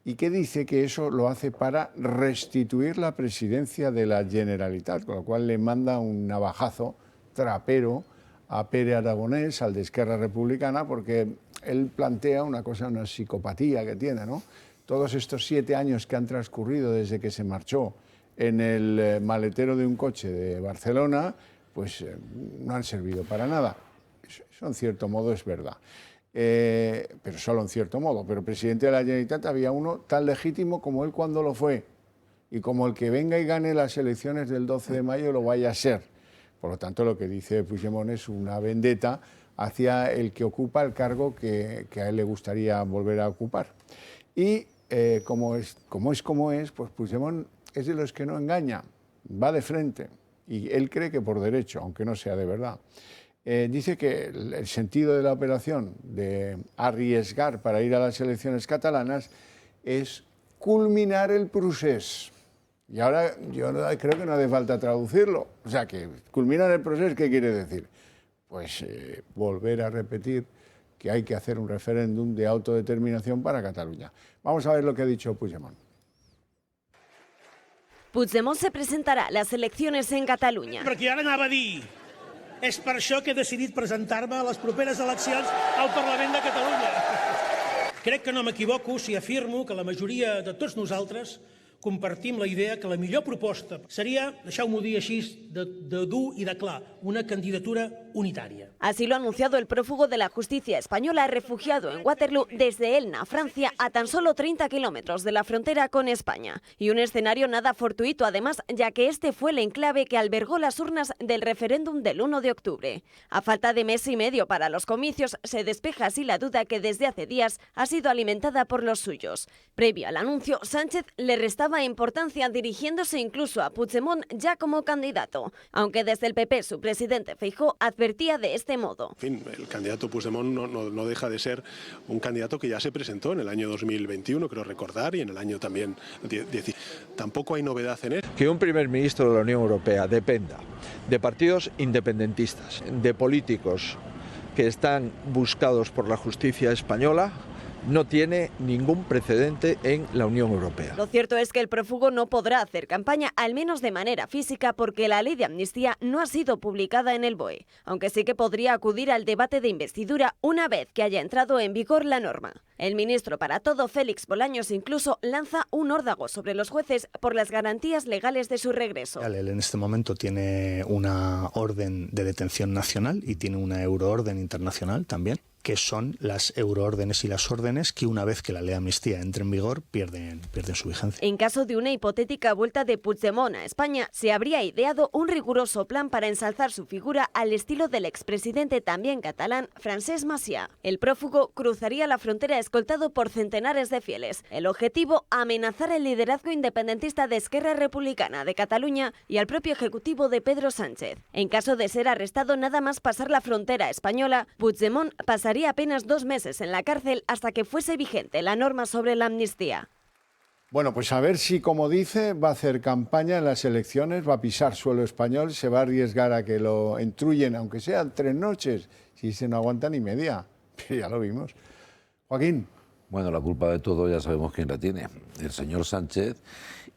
y que dice que eso lo hace para restituir la presidencia de la Generalitat, con lo cual le manda un navajazo trapero a Pere Aragonés, al de Esquerra Republicana, porque él plantea una psicopatía que tiene, ¿no? Todos estos 7 años que han transcurrido desde que se marchó en el maletero de un coche de Barcelona, pues no han servido para nada. Eso en cierto modo es verdad. Pero solo en cierto modo. Pero presidente de la Generalitat había uno tan legítimo como él cuando lo fue. Y como el que venga y gane las elecciones del 12 de mayo lo vaya a ser. Por lo tanto, lo que dice Puigdemont es una vendetta hacia el que ocupa el cargo que a él le gustaría volver a ocupar. Y como es, pues Puigdemont es de los que no engaña, va de frente. Y él cree que por derecho, aunque no sea de verdad. dice que el sentido de la operación de arriesgar para ir a las elecciones catalanas es culminar el procés. Y ahora yo creo que no hace falta traducirlo. O sea, que culminar el proceso, ¿qué quiere decir? Pues volver a repetir que hay que hacer un referéndum de autodeterminación para Cataluña. Vamos a ver lo que ha dicho Puigdemont. Puigdemont se presentarà a les eleccions en Catalunya. Perquè ara anava a dir, és per això que he decidit presentar-me a les properes eleccions al Parlament de Catalunya. Crec que no m'equivoco si afirmo que la majoria de tots nosaltres compartim la idea que la millor proposta seria, deixeu-m'ho dir així, de dur i de clar, una candidatura unitària. Así lo ha anunciado el prófugo de la justicia española refugiado en Waterloo desde Elna, Francia, a tan solo 30 kilómetros de la frontera con España. Y un escenario nada fortuito además, ya que este fue el enclave que albergó las urnas del referéndum del 1 de octubre. A falta de mes y medio para los comicios, se despeja así la duda que desde hace días ha sido alimentada por los suyos. Previo al anuncio, Sánchez le restaba importancia dirigiéndose incluso a Puigdemont ya como candidato, aunque desde el PP su presidente Feijóo advertía de este modo. En fin, el candidato Puigdemont no deja de ser un candidato que ya se presentó en el año 2021, creo recordar, y en el año también 10. Tampoco hay novedad en él. Que un primer ministro de la Unión Europea dependa de partidos independentistas, de políticos que están buscados por la justicia española, no tiene ningún precedente en la Unión Europea. Lo cierto es que el prófugo no podrá hacer campaña, al menos de manera física, porque la ley de amnistía no ha sido publicada en el BOE, aunque sí que podría acudir al debate de investidura una vez que haya entrado en vigor la norma. El ministro para todo, Félix Bolaños, incluso lanza un órdago sobre los jueces por las garantías legales de su regreso. Él en este momento tiene una orden de detención nacional y tiene una euroorden internacional también, que son las euroórdenes y las órdenes que una vez que la ley de amnistía entre en vigor pierden su vigencia. En caso de una hipotética vuelta de Puigdemont a España, se habría ideado un riguroso plan para ensalzar su figura al estilo del expresidente también catalán Francesc Macià. El prófugo cruzaría la frontera escoltado por centenares de fieles. El objetivo, amenazar el liderazgo independentista de Esquerra Republicana de Cataluña y al propio ejecutivo de Pedro Sánchez. En caso de ser arrestado nada más pasar la frontera española, Puigdemont pasaría apenas 2 meses en la cárcel hasta que fuese vigente la norma sobre la amnistía. Bueno, pues a ver si, como dice, va a hacer campaña en las elecciones, va a pisar suelo español, se va a arriesgar a que lo entruyen, aunque sean 3 noches, si se no aguanta ni media. Pero ya lo vimos. Joaquín. Bueno, la culpa de todo ya sabemos quién la tiene, el señor Sánchez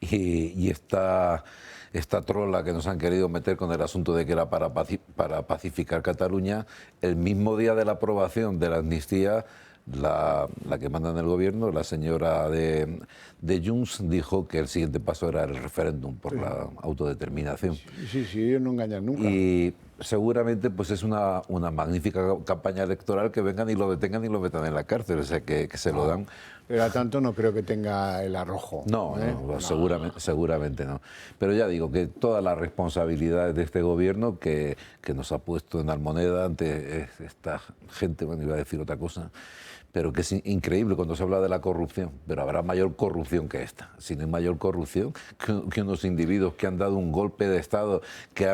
y esta trola que nos han querido meter con el asunto de que era para pacificar Cataluña. El mismo día de la aprobación de la amnistía, la que manda en el gobierno, la señora de Junts, dijo que el siguiente paso era el referéndum por la autodeterminación. Sí, ellos no engañan nunca. Y seguramente pues es una magnífica campaña electoral que vengan y lo detengan y lo metan en la cárcel, o sea que se lo dan. Pero a tanto no creo que tenga el arrojo. No, seguramente no. Pero ya digo que toda la responsabilidad de este gobierno que nos ha puesto en almoneda ante esta gente, bueno, iba a decir otra cosa, pero que es increíble cuando se habla de la corrupción, pero habrá mayor corrupción que esta. Si no hay mayor corrupción que unos individuos que han dado un golpe de Estado, que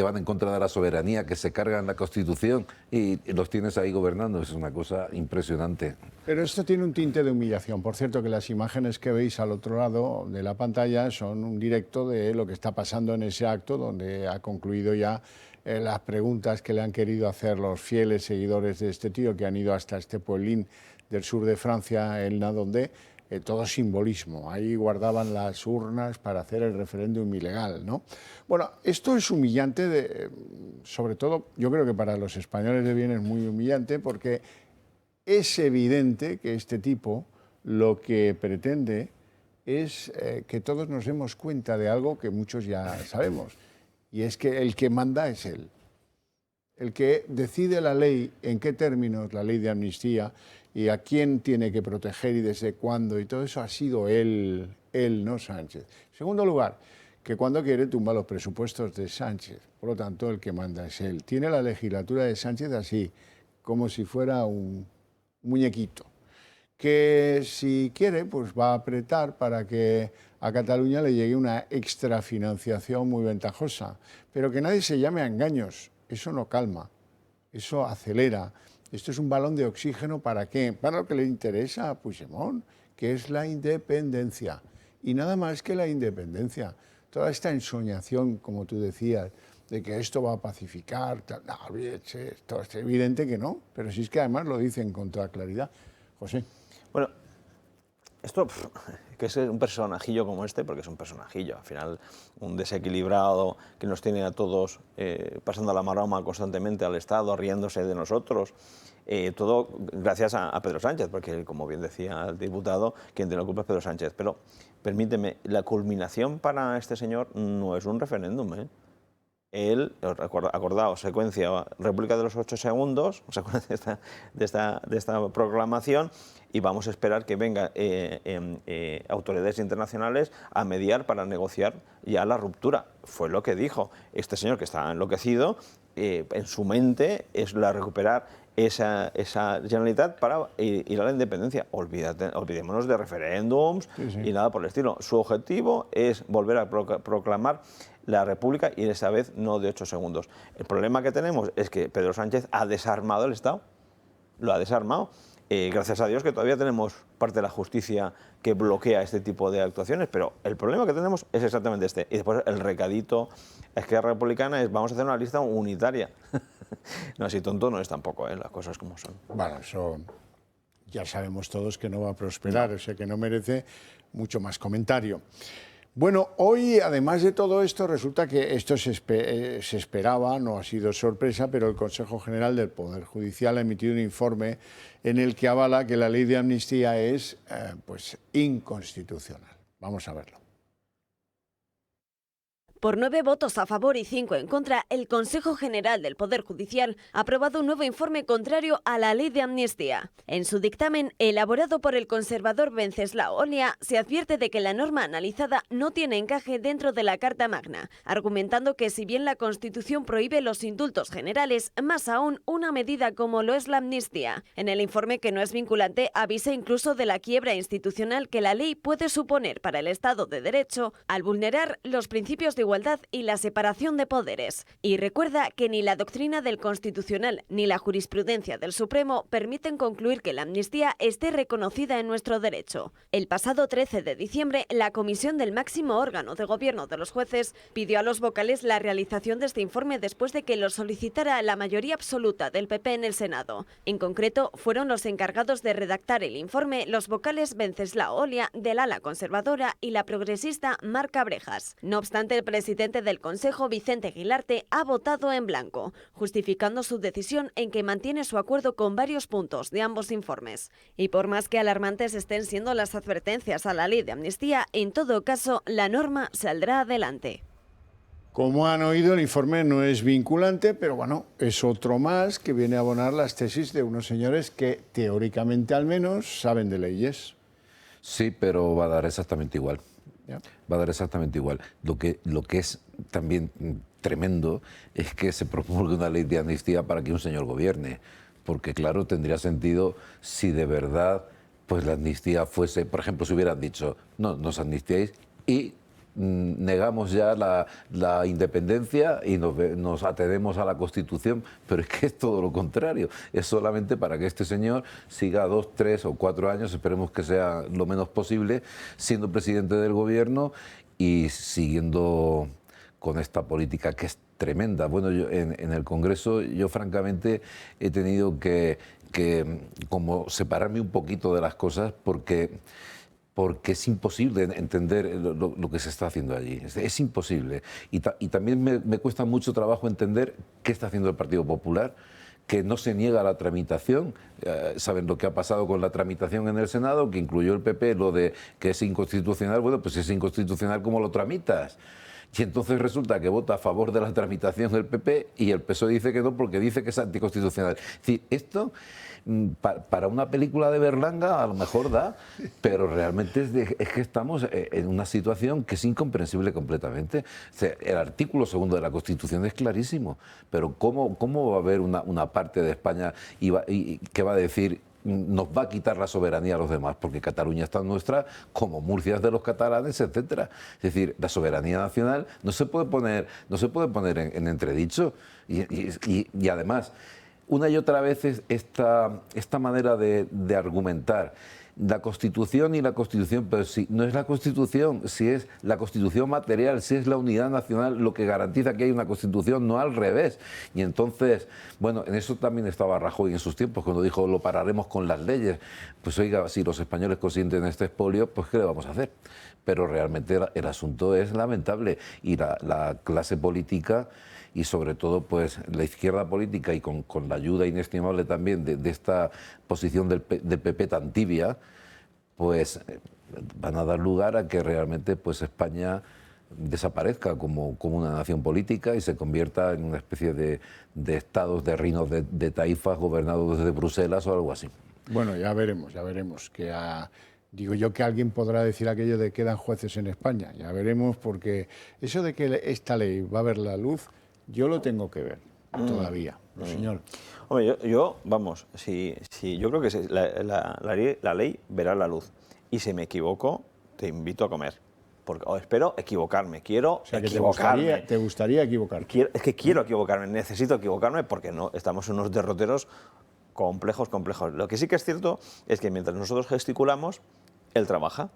van en contra de la soberanía, que se cargan la Constitución y los tienes ahí gobernando. Es una cosa impresionante. Pero esto tiene un tinte de humillación. Por cierto, que las imágenes que veis al otro lado de la pantalla son un directo de lo que está pasando en ese acto, donde ha concluido ya las preguntas que le han querido hacer los fieles seguidores de este tío, que han ido hasta este pueblín del sur de Francia, Elna, donde todo simbolismo. Ahí guardaban las urnas para hacer el referéndum ilegal, ¿no? Bueno, esto es humillante, sobre todo, yo creo que para los españoles de bien es muy humillante, porque es evidente que este tipo lo que pretende es que todos nos demos cuenta de algo que muchos ya sabemos, y es que el que manda es él. El que decide la ley, en qué términos, la ley de amnistía, y a quién tiene que proteger y desde cuándo, y todo eso ha sido él, no Sánchez. En segundo lugar, que cuando quiere tumba los presupuestos de Sánchez, por lo tanto el que manda es él. Tiene la legislatura de Sánchez así, como si fuera un muñequito, que si quiere pues va a apretar para que a Cataluña le llegue una extrafinanciación muy ventajosa, pero que nadie se llame a engaños, eso no calma. Eso acelera. Esto es un balón de oxígeno, ¿para qué? Para lo que le interesa a Puigdemont, que es la independencia. Y nada más que la independencia. Toda esta ensoñación, como tú decías, de que esto va a pacificar, no, esto es evidente que no, pero si es que además lo dicen con toda claridad. José. Bueno, esto, que es un personajillo como este, porque es un personajillo, al final un desequilibrado que nos tiene a todos pasando la maroma constantemente al Estado, riéndose de nosotros, todo gracias a Pedro Sánchez, porque como bien decía el diputado, quien tiene la culpa es Pedro Sánchez. Pero permíteme, la culminación para este señor no es un referéndum, ¿eh? Él, acordaos, secuencia República de los 8 segundos, ¿os acordáis de esta proclamación? Y vamos a esperar que vengan autoridades internacionales a mediar para negociar ya la ruptura. Fue lo que dijo este señor, que está enloquecido, en su mente es recuperar esa Generalitat para ir a la independencia. Olvidémonos de referéndums y nada por el estilo. Su objetivo es volver a proclamar la República y esta vez no de 8 segundos. El problema que tenemos es que Pedro Sánchez ha desarmado el Estado, lo ha desarmado. Gracias a Dios que todavía tenemos parte de la justicia que bloquea este tipo de actuaciones, pero el problema que tenemos es exactamente este. Y después el recadito a Esquerra Republicana es: vamos a hacer una lista unitaria. No, así tonto no es tampoco, las cosas como son. Bueno, eso ya sabemos todos que no va a prosperar, o sea que no merece mucho más comentario. Bueno, hoy, además de todo esto, resulta que esto se esperaba, no ha sido sorpresa, pero el Consejo General del Poder Judicial ha emitido un informe en el que avala que la ley de amnistía es pues inconstitucional. Vamos a verlo. Por 9 votos a favor y 5 en contra, el Consejo General del Poder Judicial ha aprobado un nuevo informe contrario a la ley de amnistía. En su dictamen, elaborado por el conservador Wenceslao Olia, se advierte de que la norma analizada no tiene encaje dentro de la Carta Magna, argumentando que si bien la Constitución prohíbe los indultos generales, más aún una medida como lo es la amnistía. En el informe, que no es vinculante, avisa incluso de la quiebra institucional que la ley puede suponer para el Estado de Derecho al vulnerar los principios de igualdad y la separación de poderes. Y recuerda que ni la doctrina del Constitucional ni la jurisprudencia del Supremo permiten concluir que la amnistía esté reconocida en nuestro derecho. El pasado 13 de diciembre, la comisión del máximo órgano de gobierno de los jueces pidió a los vocales la realización de este informe después de que lo solicitara la mayoría absoluta del PP en el Senado. En concreto, fueron los encargados de redactar el informe los vocales Wenceslao Olia, del ala conservadora, y la progresista Mar Cabrejas. No obstante, el presidente del Consejo, Vicente Guilarte, ha votado en blanco, justificando su decisión en que mantiene su acuerdo con varios puntos de ambos informes. Y por más que alarmantes estén siendo las advertencias a la ley de amnistía, en todo caso, la norma saldrá adelante. Como han oído, el informe no es vinculante, pero bueno, es otro más que viene a abonar las tesis de unos señores que, teóricamente al menos, saben de leyes. Sí, pero va a dar exactamente igual. ¿Ya? Va a dar exactamente igual. Lo que es también tremendo es que se promulgue una ley de amnistía para que un señor gobierne. Porque, claro, tendría sentido si de verdad pues la amnistía fuese, por ejemplo, si hubieran dicho, no, nos amnistiáis y negamos ya la independencia y nos atenemos a la Constitución, pero es que es todo lo contrario, es solamente para que este señor siga 2, 3 o 4 años, esperemos que sea lo menos posible, siendo presidente del gobierno y siguiendo con esta política que es tremenda. Bueno, yo en el Congreso yo francamente he tenido que como separarme un poquito de las cosas porque es imposible entender lo que se está haciendo allí. Es imposible. Y también me cuesta mucho trabajo entender qué está haciendo el Partido Popular, que no se niega a la tramitación. Saben lo que ha pasado con la tramitación en el Senado, que incluyó el PP, lo de que es inconstitucional. Bueno, pues es inconstitucional, ¿cómo lo tramitas? Y entonces resulta que vota a favor de la tramitación del PP y el PSOE dice que no porque dice que es anticonstitucional. Es decir, esto para una película de Berlanga a lo mejor da, pero realmente es que estamos en una situación que es incomprensible completamente. O sea, el artículo 2 de la Constitución es clarísimo, pero ¿cómo va a haber una parte de España que va a decir nos va a quitar la soberanía a los demás, porque Cataluña está nuestra, como Murcia es de los catalanes, etcétera? Es decir, la soberanía nacional no se puede poner en entredicho y además una y otra vez esta manera de argumentar. La Constitución y la Constitución, pero si no es la Constitución, si es la Constitución material, si es la unidad nacional lo que garantiza que hay una Constitución, no al revés. Y entonces, bueno, en eso también estaba Rajoy en sus tiempos, cuando dijo lo pararemos con las leyes. Pues oiga, si los españoles consienten este expolio, pues ¿qué le vamos a hacer? Pero realmente el asunto es lamentable y la clase política y sobre todo pues la izquierda política y con la ayuda inestimable también de esta posición del PP tan tibia, pues van a dar lugar a que realmente pues España desaparezca como una nación política y se convierta en una especie de estados de reinos de taifas gobernados desde Bruselas o algo así. Bueno, ya veremos. Digo yo que alguien podrá decir aquello de quedan jueces en España. Ya veremos, porque eso de que esta ley va a ver la luz, yo lo tengo que ver todavía, señor. Hombre, yo vamos, si yo creo que la ley verá la luz. Y si me equivoco, te invito a comer. Porque espero equivocarme, quiero equivocarme. ¿Te gustaría equivocarte? Es que quiero equivocarme, necesito equivocarme porque no estamos en unos derroteros complejos. Lo que sí que es cierto es que mientras nosotros gesticulamos, él trabaja,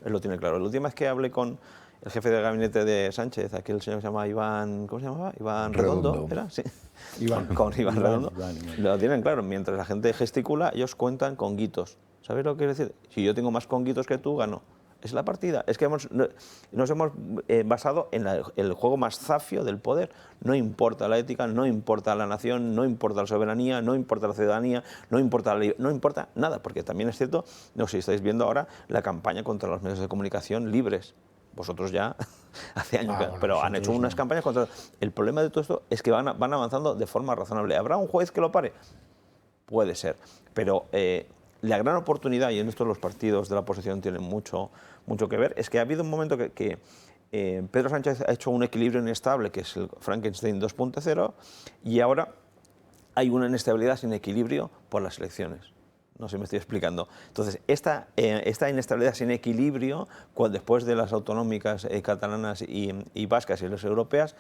él lo tiene claro. La última vez que hablé con el jefe de gabinete de Sánchez, aquel señor que se llama Iván, ¿cómo se llamaba? Iván Redondo, ¿era? Sí. Con Iván Redondo. Lo tienen claro, mientras la gente gesticula, ellos cuentan con guitos. ¿Sabes lo que quiere decir? Si yo tengo más conguitos que tú, gano. Es la partida. Es que nos hemos basado en el juego más zafio del poder. No importa la ética, no importa la nación, no importa la soberanía, no importa la ciudadanía, no importa nada. Porque también es cierto, no sé si estáis viendo ahora la campaña contra los medios de comunicación libres. Vosotros ya hace años, pero han hecho unas campañas contra... El problema de todo esto es que van avanzando de forma razonable. ¿Habrá un juez que lo pare? Puede ser, pero la gran oportunidad, y en esto los partidos de la oposición tienen mucho que ver, es que ha habido un momento que Pedro Sánchez ha hecho un equilibrio inestable, que es el Frankenstein 2.0, y ahora hay una inestabilidad sin equilibrio por las elecciones. No sé si me estoy explicando. Entonces, esta inestabilidad sin equilibrio, después de las autonómicas catalanas y vascas y las europeas,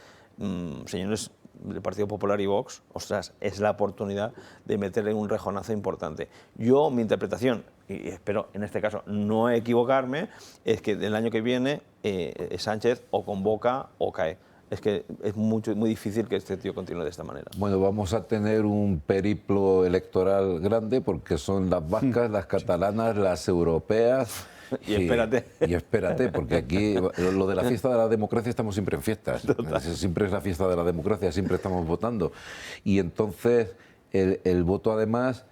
señores del Partido Popular y Vox, ostras, es la oportunidad de meterle un rejonazo importante. Mi interpretación, y espero en este caso no equivocarme, es que el año que viene Sánchez o convoca o cae. Es que es muy difícil que este tío continúe de esta manera. Bueno, vamos a tener un periplo electoral grande porque son las vascas, las catalanas, las europeas. Y espérate, porque aquí lo de la fiesta de la democracia estamos siempre en fiestas. Siempre es la fiesta de la democracia, siempre estamos votando. Y entonces el voto además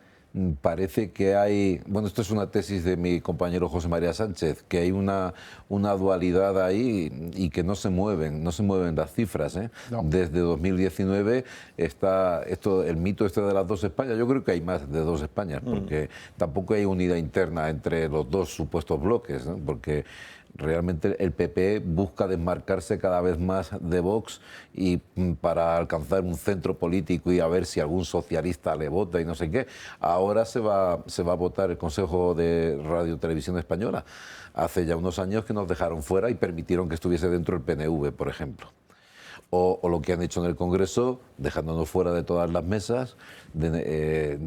parece que hay, bueno, esto es una tesis de mi compañero José María Sánchez, que hay una dualidad ahí y que no se mueven las cifras, ¿eh? No. Desde 2019 está el mito de las dos Españas. Yo creo que hay más de dos Españas, porque tampoco hay unidad interna entre los dos supuestos bloques, ¿no? Porque realmente el PP busca desmarcarse cada vez más de Vox y para alcanzar un centro político y a ver si algún socialista le vota y no sé qué. Ahora se va a votar el Consejo de Radio Televisión Española. Hace ya unos años que nos dejaron fuera y permitieron que estuviese dentro el PNV, por ejemplo. O lo que han hecho en el Congreso, dejándonos fuera de todas las mesas, de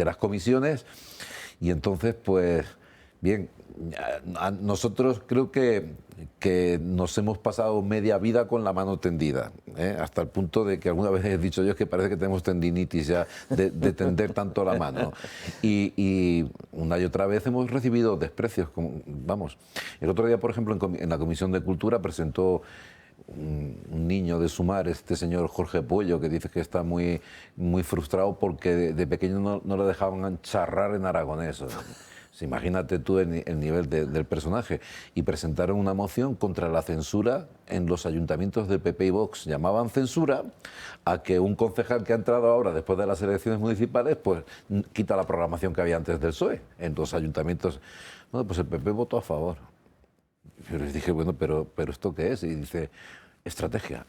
las comisiones. Y entonces, pues, bien, nosotros creo que nos hemos pasado media vida con la mano tendida, ¿eh? Hasta el punto de que alguna vez he dicho yo que parece que tenemos tendinitis ya de tender tanto la mano. Y una y otra vez hemos recibido desprecios. Vamos, el otro día, por ejemplo, en la Comisión de Cultura presentó un niño de Sumar, este señor Jorge Puello, que dice que está muy frustrado porque de pequeño no le dejaban charrar en aragonés. Imagínate tú el nivel del personaje. Y presentaron una moción contra la censura en los ayuntamientos del PP y Vox. Llamaban censura a que un concejal que ha entrado ahora después de las elecciones municipales pues quita la programación que había antes del PSOE en los ayuntamientos. Bueno, pues el PP votó a favor. Yo les dije, bueno, pero ¿esto qué es? Y dice, estrategia.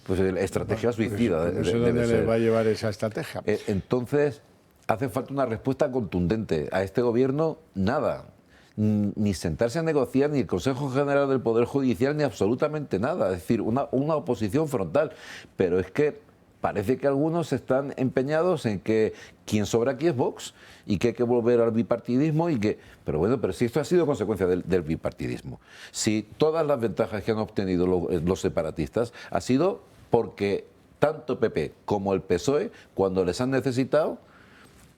Pues estrategia suicida. No sé dónde le va a llevar esa estrategia. Entonces, hace falta una respuesta contundente. A este gobierno, nada. Ni sentarse a negociar, ni el Consejo General del Poder Judicial, ni absolutamente nada. Es decir, una oposición frontal. Pero es que parece que algunos están empeñados en que quien sobra aquí es Vox y que hay que volver al bipartidismo y que... Pero bueno, pero si esto ha sido consecuencia del bipartidismo, si todas las ventajas que han obtenido los separatistas ha sido porque tanto PP como el PSOE, cuando les han necesitado,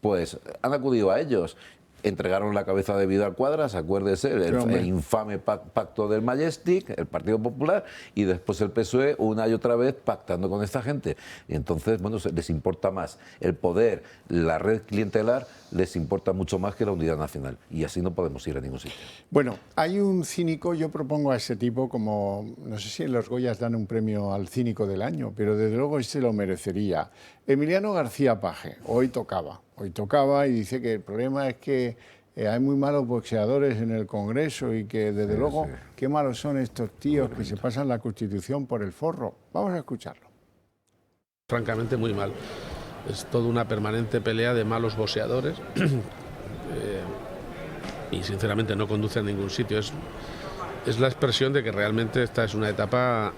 pues han acudido a ellos. Entregaron la cabeza de Vidal Quadras, acuérdese, el infame pacto del Majestic, el Partido Popular, y después el PSOE una y otra vez pactando con esta gente. Y entonces, bueno, les importa más el poder, la red clientelar, les importa mucho más que la unidad nacional. Y así no podemos ir a ningún sitio. Bueno, hay un cínico, yo propongo a ese tipo como, no sé si en los Goyas dan un premio al cínico del año, pero desde luego este lo merecería. Emiliano García Paje, hoy tocaba y dice que el problema es que hay muy malos boxeadores en el Congreso y que desde luego qué malos son estos tíos que se pasan la Constitución por el forro. Vamos a escucharlo. Francamente muy mal. Es toda una permanente pelea de malos boxeadores y sinceramente no conduce a ningún sitio. Es la expresión de que realmente esta es una etapa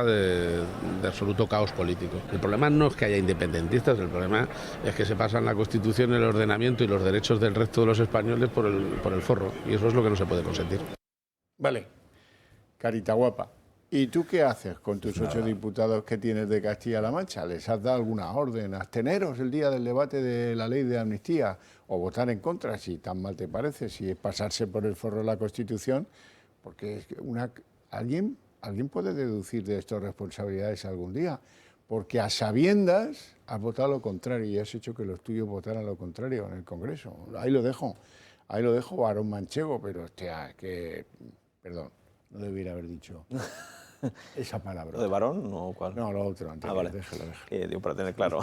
de absoluto caos político. El problema no es que haya independentistas, el problema es que se pasan la Constitución, el ordenamiento y los derechos del resto de los españoles por el forro, y eso es lo que no se puede consentir. Vale, carita guapa. ¿Y tú qué haces con tus 8 diputados que tienes de Castilla-La Mancha? ¿Les has dado alguna orden? ¿Absteneros el día del debate de la ley de amnistía? ¿O votar en contra, si tan mal te parece, si es pasarse por el forro de la Constitución? Porque es que alguien puede deducir de esto responsabilidades algún día, porque a sabiendas has votado lo contrario y has hecho que los tuyos votaran lo contrario en el Congreso. Ahí lo dejo, varón manchego, pero hostia, que... Perdón, no debiera haber dicho esa palabra. ¿Lo de varón o cuál? No, lo otro antes. Vale. Déjalo. Digo, para tener claro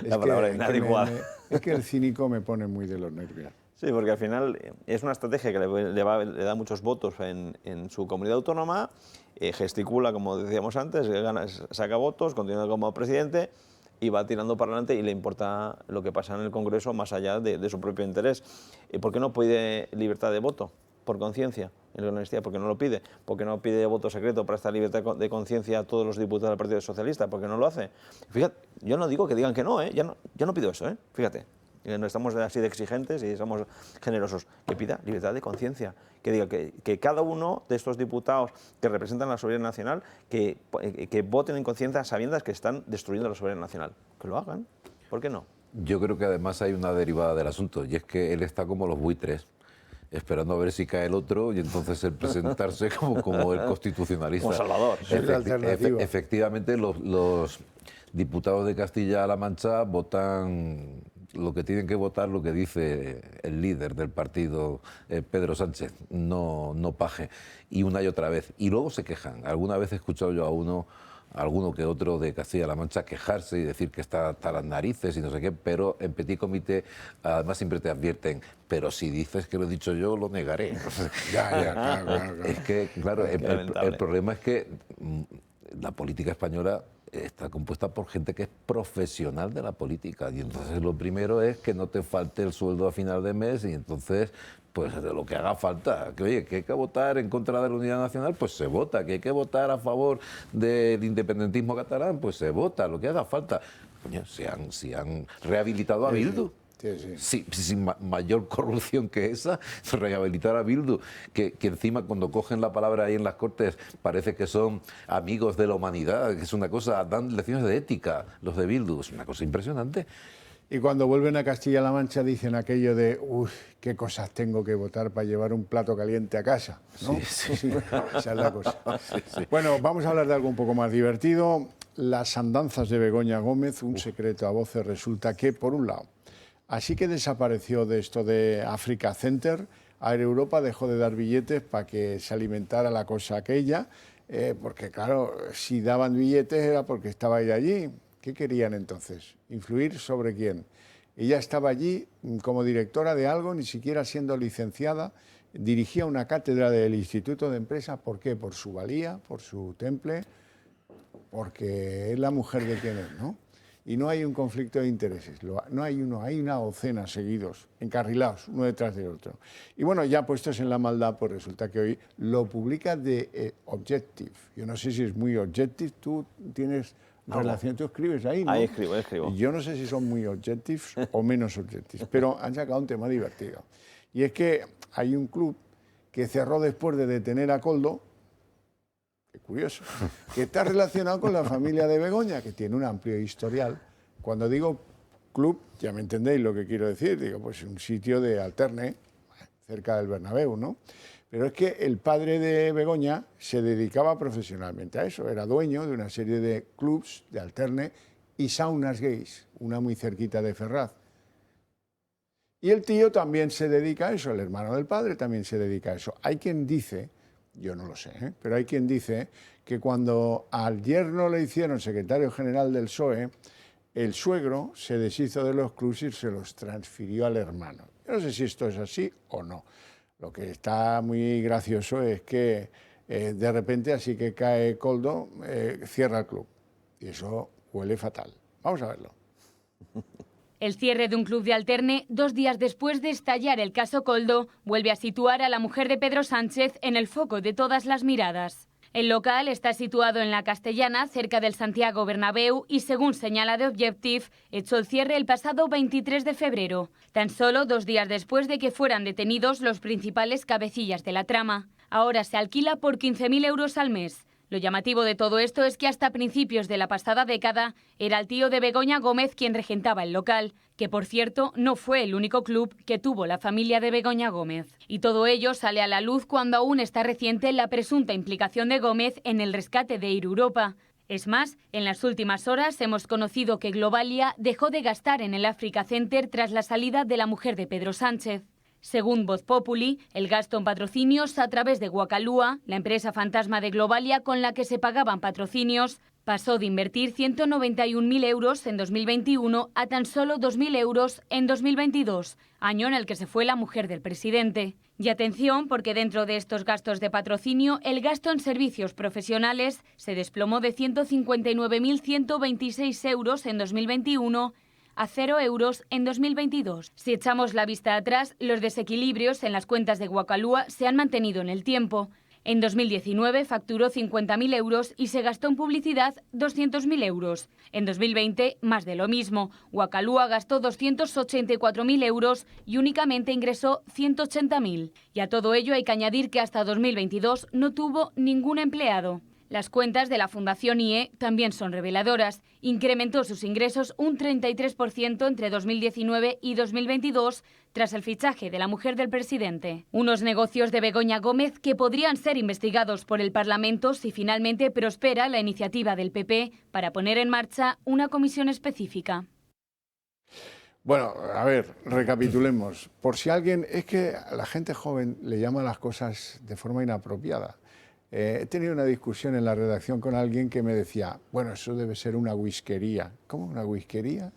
la palabra inadecuada. Es que el cínico me pone muy de los nervios. Sí, porque al final es una estrategia que le da muchos votos en su comunidad autónoma, gesticula, como decíamos antes, saca votos, continúa como presidente y va tirando para adelante y le importa lo que pasa en el Congreso más allá de su propio interés. ¿Por qué no pide libertad de voto? Por conciencia, en la honestidad, porque no lo pide. Porque no pide voto secreto para esta libertad de conciencia a todos los diputados del Partido Socialista, porque no lo hace. Fíjate, yo no digo que digan que no, yo no pido eso, fíjate. No estamos así de exigentes y somos generosos. Que pida libertad de conciencia, que diga que cada uno de estos diputados que representan la soberanía nacional, que voten en conciencia sabiendas que están destruyendo la soberanía nacional. Que lo hagan, ¿por qué no? Yo creo que además hay una derivada del asunto, y es que él está como los buitres, esperando a ver si cae el otro y entonces el presentarse como el constitucionalista. Como Salvador. Efectivamente, los diputados de Castilla-La Mancha votan lo que tienen que votar, lo que dice el líder del partido, Pedro Sánchez, no Paje, y una y otra vez. Y luego se quejan. Alguna vez he escuchado yo a alguno que otro de Castilla-La Mancha quejarse y decir que está hasta las narices y no sé qué, pero en Petit Comité además siempre te advierten, pero si dices que lo he dicho yo, lo negaré. Claro. Es que, claro, el problema es que la política española está compuesta por gente que es profesional de la política y entonces lo primero es que no te falte el sueldo a final de mes y entonces pues de lo que haga falta, que oye, que hay que votar en contra de la unidad nacional, pues se vota, que hay que votar a favor del independentismo catalán, pues se vota, lo que haga falta. Coño, si han rehabilitado a Bildu. Sí. Sin mayor corrupción que esa, rehabilitar a Bildu, que encima cuando cogen la palabra ahí en las Cortes parece que son amigos de la humanidad, que es una cosa, dan lecciones de ética los de Bildu, es una cosa impresionante. Y cuando vuelven a Castilla-La Mancha dicen aquello de, uy, qué cosas tengo que votar para llevar un plato caliente a casa, ¿no? Sí. Esa es la cosa. Sí. Bueno, vamos a hablar de algo un poco más divertido. Las andanzas de Begoña Gómez, un secreto a voces, resulta que, por un lado, así que desapareció de esto de Africa Center, Air Europa dejó de dar billetes para que se alimentara la cosa aquella, porque claro, si daban billetes era porque estaba ella allí. ¿Qué querían entonces? ¿Influir sobre quién? Ella estaba allí como directora de algo, ni siquiera siendo licenciada, dirigía una cátedra del Instituto de Empresa. ¿Por qué? Por su valía, por su temple, porque es la mujer de quien es, ¿no? Y no hay un conflicto de intereses, hay una docena seguidos, encarrilados, uno detrás del otro. Y bueno, ya puestos en la maldad, pues resulta que hoy lo publica The Objective. Yo no sé si es muy Objective, tú tienes Relación, tú escribes ahí, ¿no? Ahí escribo. Yo no sé si son muy objectives o menos objectives, pero han sacado un tema divertido. Y es que hay un club que cerró después de detener a Koldo, qué curioso, que está relacionado con la familia de Begoña, que tiene un amplio historial. Cuando digo club, ya me entendéis lo que quiero decir, digo, pues un sitio de alterne, cerca del Bernabéu, ¿no? Pero es que el padre de Begoña se dedicaba profesionalmente a eso, era dueño de una serie de clubs de alterne y saunas gays, una muy cerquita de Ferraz. Y el tío también se dedica a eso, el hermano del padre también se dedica a eso. Hay quien dice, yo no lo sé, pero hay quien dice que cuando al yerno le hicieron secretario general del PSOE, el suegro se deshizo de los clubs y se los transfirió al hermano. Yo no sé si esto es así o no. Lo que está muy gracioso es que de repente, así que cae Koldo, cierra el club. Y eso huele fatal. Vamos a verlo. El cierre de un club de alterne 2 días después de estallar el caso Koldo vuelve a situar a la mujer de Pedro Sánchez en el foco de todas las miradas. El local está situado en la Castellana, cerca del Santiago Bernabéu, y según señala The Objective, echó el cierre el pasado 23 de febrero, tan solo 2 días después de que fueran detenidos los principales cabecillas de la trama. Ahora se alquila por 15.000 euros al mes. Lo llamativo de todo esto es que hasta principios de la pasada década era el tío de Begoña Gómez quien regentaba el local, que por cierto no fue el único club que tuvo la familia de Begoña Gómez. Y todo ello sale a la luz cuando aún está reciente la presunta implicación de Gómez en el rescate de Air Europa. Es más, en las últimas horas hemos conocido que Globalia dejó de gastar en el Africa Center tras la salida de la mujer de Pedro Sánchez. Según Voz Populi, el gasto en patrocinios a través de Guacalúa, la empresa fantasma de Globalia con la que se pagaban patrocinios, pasó de invertir 191.000 euros en 2021 a tan solo 2.000 euros en 2022, año en el que se fue la mujer del presidente. Y atención, porque dentro de estos gastos de patrocinio, el gasto en servicios profesionales se desplomó de 159.126 euros en 2021 a 0 euros en 2022. Si echamos la vista atrás, los desequilibrios en las cuentas de Guacalúa se han mantenido en el tiempo. En 2019 facturó 50.000 euros y se gastó en publicidad 200.000 euros. En 2020, más de lo mismo. Guacalúa gastó 284.000 euros y únicamente ingresó 180.000. Y a todo ello hay que añadir que hasta 2022 no tuvo ningún empleado. Las cuentas de la Fundación IE también son reveladoras. Incrementó sus ingresos un 33% entre 2019 y 2022 tras el fichaje de la mujer del presidente. Unos negocios de Begoña Gómez que podrían ser investigados por el Parlamento si finalmente prospera la iniciativa del PP para poner en marcha una comisión específica. Bueno, a ver, recapitulemos. Por si alguien, es que a la gente joven le llama las cosas de forma inapropiada. He tenido una discusión en la redacción con alguien que me decía, bueno, eso debe ser una whiskería. ¿Cómo una whiskería?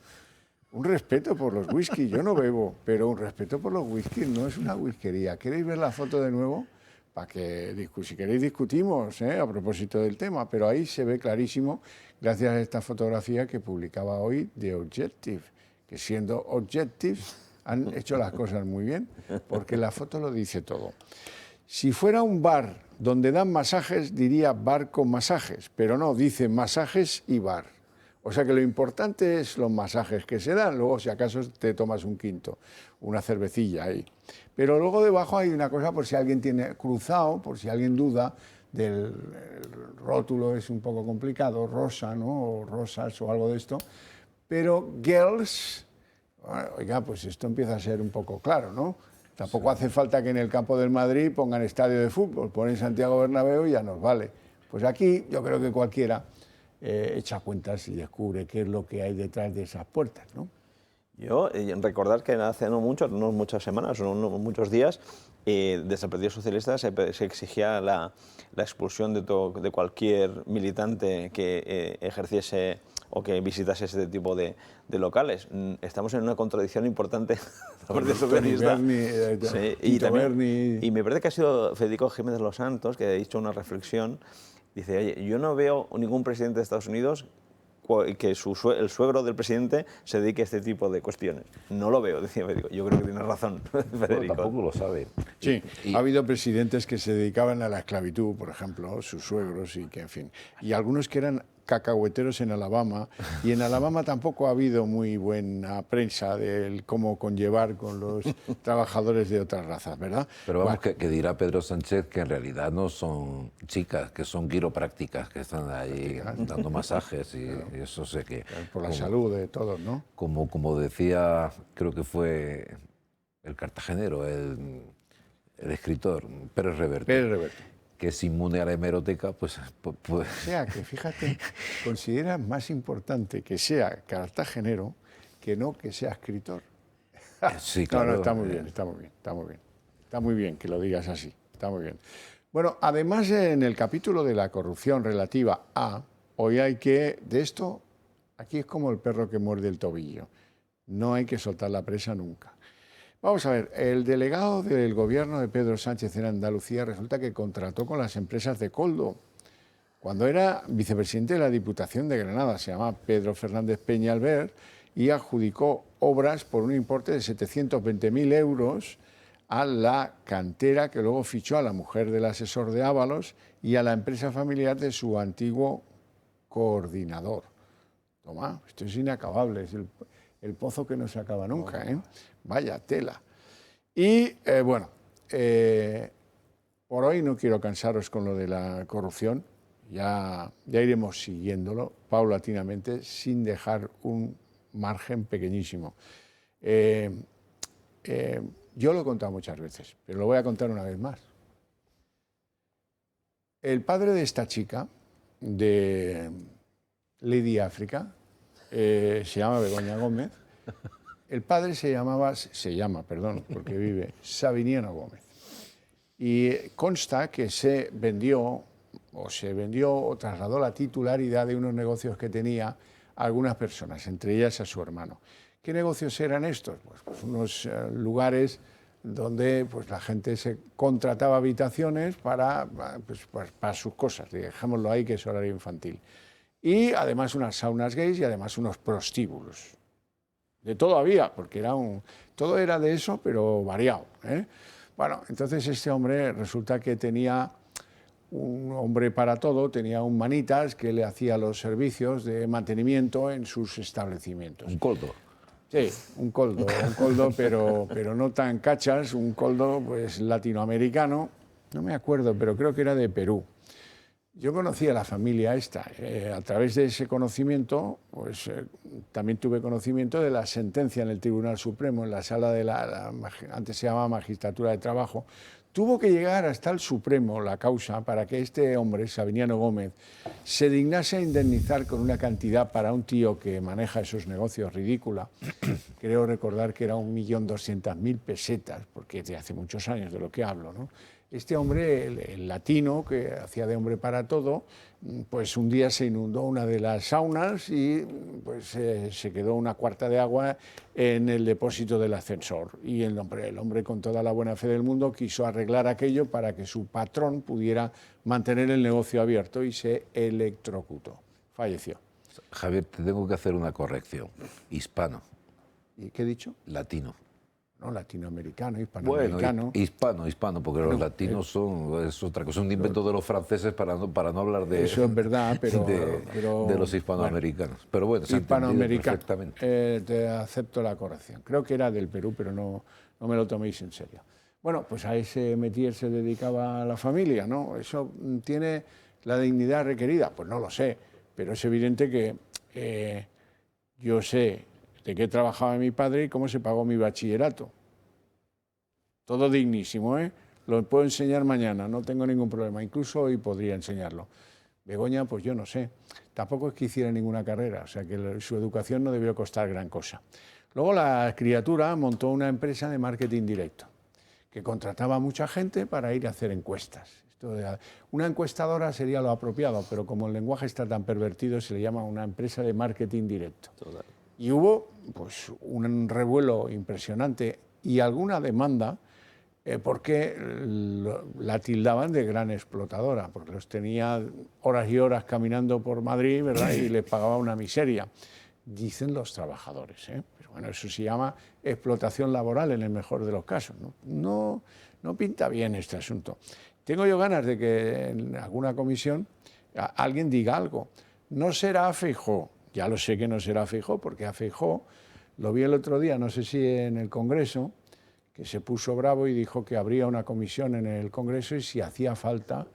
Un respeto por los whisky, yo no bebo, pero un respeto por los whisky no es una whiskería. ¿Queréis ver la foto de nuevo? Para que, si queréis, discutimos a propósito del tema, pero ahí se ve clarísimo, gracias a esta fotografía que publicaba hoy The Objective, que siendo Objective han hecho las cosas muy bien, porque la foto lo dice todo. Si fuera un bar donde dan masajes, diría bar con masajes, pero no, dice masajes y bar. O sea que lo importante es los masajes que se dan, luego si acaso te tomas un quinto, una cervecilla ahí. Pero luego debajo hay una cosa por si alguien tiene cruzado, por si alguien duda, del rótulo es un poco complicado, rosa, ¿no? O rosas o algo de esto, pero girls, bueno, oiga, pues esto empieza a ser un poco claro, ¿no? Tampoco hace falta que en el campo del Madrid pongan estadio de fútbol, ponen Santiago Bernabéu y ya nos vale. Pues aquí yo creo que cualquiera echa cuentas y descubre qué es lo que hay detrás de esas puertas, ¿no? Yo, recordar que hace no muchas semanas, no muchos días, desde el Partido Socialista se exigía la expulsión de cualquier militante que ejerciese o que visitase este tipo de locales. Estamos en una contradicción importante. Y me parece que ha sido Federico Jiménez Los Santos que ha dicho una reflexión. Dice, oye, yo no veo ningún presidente de Estados Unidos que el suegro del presidente se dedique a este tipo de cuestiones. No lo veo, decía Federico. Yo creo que tiene razón, Federico. Bueno, tampoco lo sabe. Sí, ha habido presidentes que se dedicaban a la esclavitud, por ejemplo, sus suegros, y que, en fin. Y algunos que eran cacahueteros en Alabama, y en Alabama tampoco ha habido muy buena prensa de cómo conllevar con los trabajadores de otras razas, ¿verdad? Pero vamos, que dirá Pedro Sánchez que en realidad no son chicas, que son quiroprácticas, que están ahí dando masajes y eso sé que... Por la salud de todos, ¿no? Como decía, creo que fue el cartagenero, el escritor Pérez Reverte, que es inmune a la hemeroteca, pues... O sea, que fíjate, considera más importante que sea cartagenero que no que sea escritor. Sí, claro. No, está muy bien, está muy bien, está muy bien. Está muy bien que lo digas así, está muy bien. Bueno, además en el capítulo de la corrupción relativa a, hoy hay que, de esto, aquí es como el perro que muerde el tobillo, no hay que soltar la presa nunca. Vamos a ver, el delegado del gobierno de Pedro Sánchez en Andalucía resulta que contrató con las empresas de Coldo. Cuando era vicepresidente de la Diputación de Granada, se llama Pedro Fernández Peñalver, y adjudicó obras por un importe de 720.000 euros a la cantera que luego fichó a la mujer del asesor de Ábalos y a la empresa familiar de su antiguo coordinador. Toma, esto es inacabable, es el pozo que no se acaba nunca, ¿eh? Vaya tela. Y bueno, por hoy no quiero cansaros con lo de la corrupción, ya iremos siguiéndolo paulatinamente sin dejar un margen pequeñísimo. Yo lo he contado muchas veces, pero lo voy a contar una vez más. El padre de esta chica, de Lady África, se llama Begoña Gómez. El padre se llama, porque vive, Sabiniano Gómez. Y consta que se vendió o trasladó la titularidad de unos negocios que tenía a algunas personas, entre ellas a su hermano. ¿Qué negocios eran estos? Pues unos lugares donde pues, la gente se contrataba habitaciones para sus cosas, dejémoslo ahí que es horario infantil. Y además unas saunas gays y además unos prostíbulos. De todo había, porque todo era de eso, pero variado, ¿eh? Bueno, entonces este hombre resulta que tenía un hombre para todo, tenía un manitas que le hacía los servicios de mantenimiento en sus establecimientos. Un coldo. Sí, un coldo, pero no tan cachas, un coldo pues latinoamericano, no me acuerdo, pero creo que era de Perú. Yo conocí a la familia esta, a través de ese conocimiento, pues también tuve conocimiento de la sentencia en el Tribunal Supremo, en la sala de antes se llamaba Magistratura de Trabajo. Tuvo que llegar hasta el Supremo la causa para que este hombre, Sabiniano Gómez, se dignase a indemnizar con una cantidad para un tío que maneja esos negocios ridícula. Creo recordar que era 1.200.000 pesetas, porque de hace muchos años de lo que hablo, ¿no? Este hombre, el latino, que hacía de hombre para todo, pues un día se inundó una de las saunas y pues se quedó una cuarta de agua en el depósito del ascensor. Y el hombre, con toda la buena fe del mundo, quiso arreglar aquello para que su patrón pudiera mantener el negocio abierto y se electrocutó. Falleció. Javier, te tengo que hacer una corrección. Hispano. ¿Y qué he dicho? Latino. No, latinoamericano, hispanoamericano. Bueno, hispano, porque los latinos es otra cosa, un invento de los franceses para no hablar de... Eso es verdad, pero de los hispanoamericanos. Bueno, pero bueno, se hispanoamericano, perfectamente. Te acepto la corrección. Creo que era del Perú, pero no me lo toméis en serio. Bueno, pues a ese métier se dedicaba la familia, ¿no? ¿Eso tiene la dignidad requerida? Pues no lo sé, pero es evidente que yo sé de qué trabajaba mi padre y cómo se pagó mi bachillerato. Todo dignísimo, ¿eh? Lo puedo enseñar mañana, no tengo ningún problema. Incluso hoy podría enseñarlo. Begoña, pues yo no sé. Tampoco es que hiciera ninguna carrera, o sea que su educación no debió costar gran cosa. Luego la criatura montó una empresa de marketing directo, que contrataba a mucha gente para ir a hacer encuestas. Una encuestadora sería lo apropiado, pero como el lenguaje está tan pervertido, se le llama una empresa de marketing directo. Total. Y hubo pues, un revuelo impresionante y alguna demanda porque la tildaban de gran explotadora, porque los tenía horas y horas caminando por Madrid, ¿verdad? Y les pagaba una miseria. Dicen los trabajadores, ¿eh? Pero bueno, eso se llama explotación laboral en el mejor de los casos, ¿no? No pinta bien este asunto. Tengo yo ganas de que en alguna comisión alguien diga algo. no será Feijóo. Ya lo sé que no será Feijóo, porque a Feijóo lo vi el otro día, no sé si en el Congreso, que se puso bravo y dijo que habría una comisión en el Congreso y si hacía falta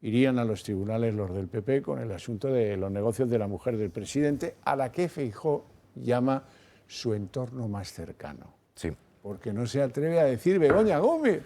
irían a los tribunales los del PP con el asunto de los negocios de la mujer del presidente, a la que Feijóo llama su entorno más cercano. Sí. Porque no se atreve a decir Begoña Gómez.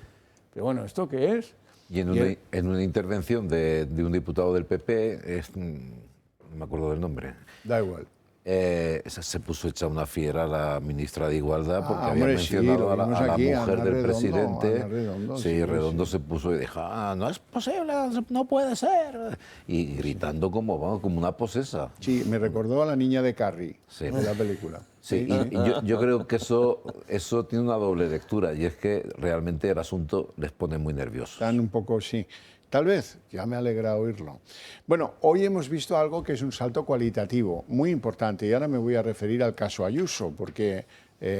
Pero bueno, ¿esto qué es? Y en una intervención de un diputado del PP, no me acuerdo del nombre. Da igual. Se puso hecha una fiera a la ministra de Igualdad porque había hombre, mencionado sí, a la mujer del presidente. Redondo, sí, Redondo se puso y dijo, no es posible, no puede ser. Y gritando como una posesa. Sí, me recordó a la niña de Carrie, de la película. Sí, y yo creo que eso tiene una doble lectura y es que realmente el asunto les pone muy nerviosos. Están un poco, sí. Tal vez, ya me alegra oírlo. Bueno, hoy hemos visto algo que es un salto cualitativo muy importante y ahora me voy a referir al caso Ayuso, porque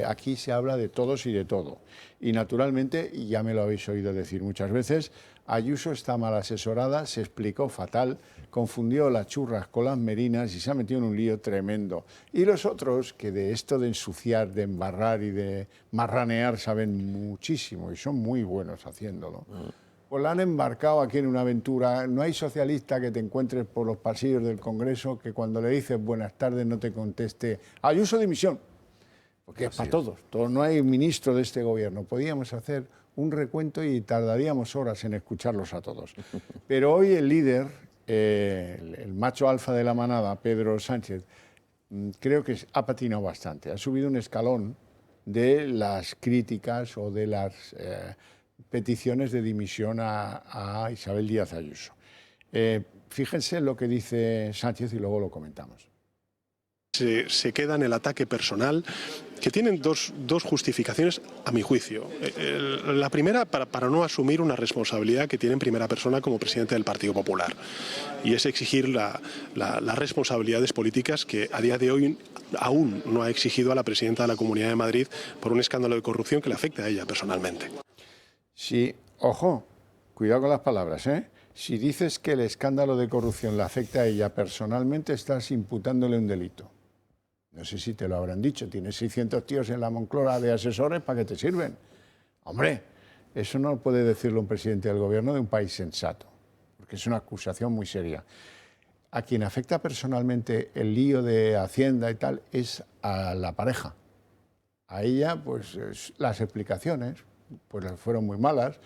aquí se habla de todos y de todo. Y naturalmente, y ya me lo habéis oído decir muchas veces, Ayuso está mal asesorada, se explicó fatal, confundió las churras con las merinas y se ha metido en un lío tremendo. Y los otros, que de esto de ensuciar, de embarrar y de marranear saben muchísimo y son muy buenos haciéndolo. Pues la han embarcado aquí en una aventura. No hay socialista que te encuentres por los pasillos del Congreso que cuando le dices buenas tardes no te conteste Ayuso dimisión, porque es para todos. No hay ministro de este gobierno. Podíamos hacer un recuento y tardaríamos horas en escucharlos a todos. Pero hoy el líder, el macho alfa de la manada, Pedro Sánchez, creo que ha patinado bastante. Ha subido un escalón de las críticas o de las peticiones de dimisión a Isabel Díaz Ayuso. Fíjense en lo que dice Sánchez y luego lo comentamos. Se queda en el ataque personal, que tienen dos justificaciones, a mi juicio. La primera, para no asumir una responsabilidad que tiene en primera persona como presidente del Partido Popular, y es exigir las responsabilidades políticas que a día de hoy aún no ha exigido a la presidenta de la Comunidad de Madrid por un escándalo de corrupción que le afecta a ella personalmente. Sí, ojo, cuidado con las palabras, ¿eh? Si dices que el escándalo de corrupción le afecta a ella personalmente, estás imputándole un delito. No sé si te lo habrán dicho, tienes 600 tíos en la Moncloa de asesores, ¿para qué te sirven? Hombre, eso no puede decirlo un presidente del gobierno de un país sensato, porque es una acusación muy seria. A quien afecta personalmente el lío de Hacienda y tal es a la pareja. A ella, pues las explicaciones pues fueron muy malas,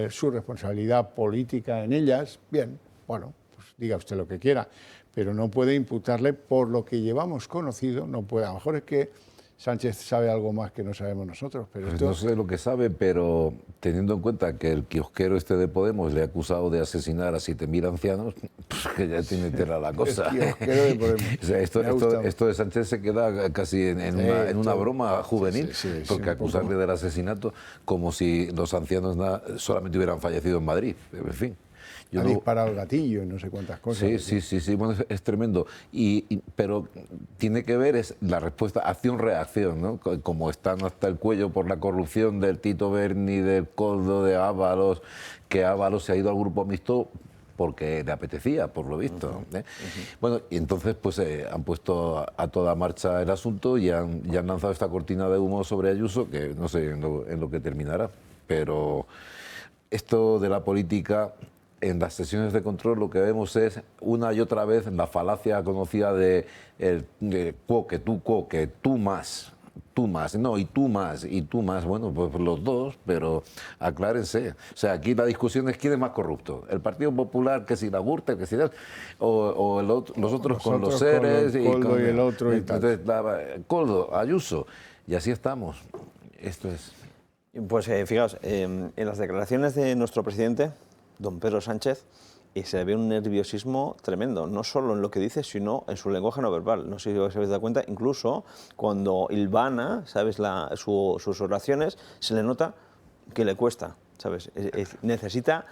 su responsabilidad política en ellas, bien, bueno, pues diga usted lo que quiera, pero no puede imputarle por lo que llevamos conocido, no puede, a lo mejor es que Sánchez sabe algo más que no sabemos nosotros, pero pues esto... no sé lo que sabe, pero teniendo en cuenta que el kiosquero este de Podemos le ha acusado de asesinar a 7.000 ancianos, pues que ya tiene tela la cosa. El kiosquero de Podemos. O sea, esto de Sánchez se queda casi en una broma juvenil, porque acusarle del asesinato como si los ancianos solamente hubieran fallecido en Madrid, en fin. Ha disparado el gatillo y no sé cuántas cosas. Sí, bueno, es tremendo. Pero tiene que ver es la respuesta acción-reacción, ¿no? Como están hasta el cuello por la corrupción del Tito Berni, del Coldo, de Ábalos, que Ábalos se ha ido al grupo mixto porque le apetecía, por lo visto. Bueno, y entonces pues han puesto a toda marcha el asunto y han lanzado esta cortina de humo sobre Ayuso, que no sé en lo que terminará. Pero esto de la política... En las sesiones de control lo que vemos es una y otra vez la falacia conocida de que tú más, no, y tú más, bueno, pues los dos, pero aclárense. O sea, aquí la discusión es quién es más corrupto, el Partido Popular, que si la Gürtel, que si o los otros con los seres, Coldo y el otro y tal. Coldo, Ayuso, y así estamos. Esto es... Pues fijaos, en las declaraciones de nuestro presidente, don Pedro Sánchez, se le ve un nerviosismo tremendo, no solo en lo que dice, sino en su lenguaje no verbal. No sé si os habéis dado cuenta, incluso cuando hilvana, ¿sabes?, sus oraciones, se le nota que le cuesta, ¿sabes? Necesita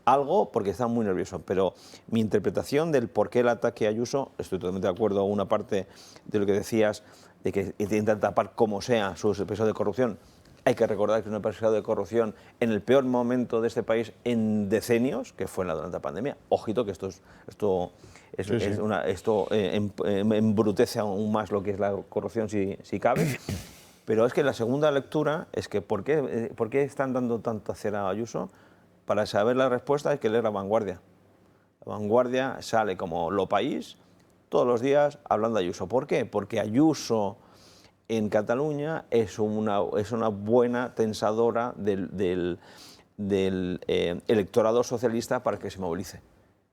algo porque está muy nervioso. Pero mi interpretación del por qué el ataque a Ayuso, estoy totalmente de acuerdo con una parte de lo que decías, de que intentan tapar como sea sus episodios de corrupción. Hay que recordar que es un episodio de corrupción en el peor momento de este país en decenios, que fue durante la pandemia. Ojito que esto Esto embrutece aún más lo que es la corrupción si cabe. Pero es que la segunda lectura es que ¿por qué están dando tanta cera a Ayuso? Para saber la respuesta hay que leer La Vanguardia. La Vanguardia sale como Lo País todos los días hablando de Ayuso. ¿Por qué? Porque Ayuso en Cataluña es una buena tensadora del electorado socialista para que se movilice.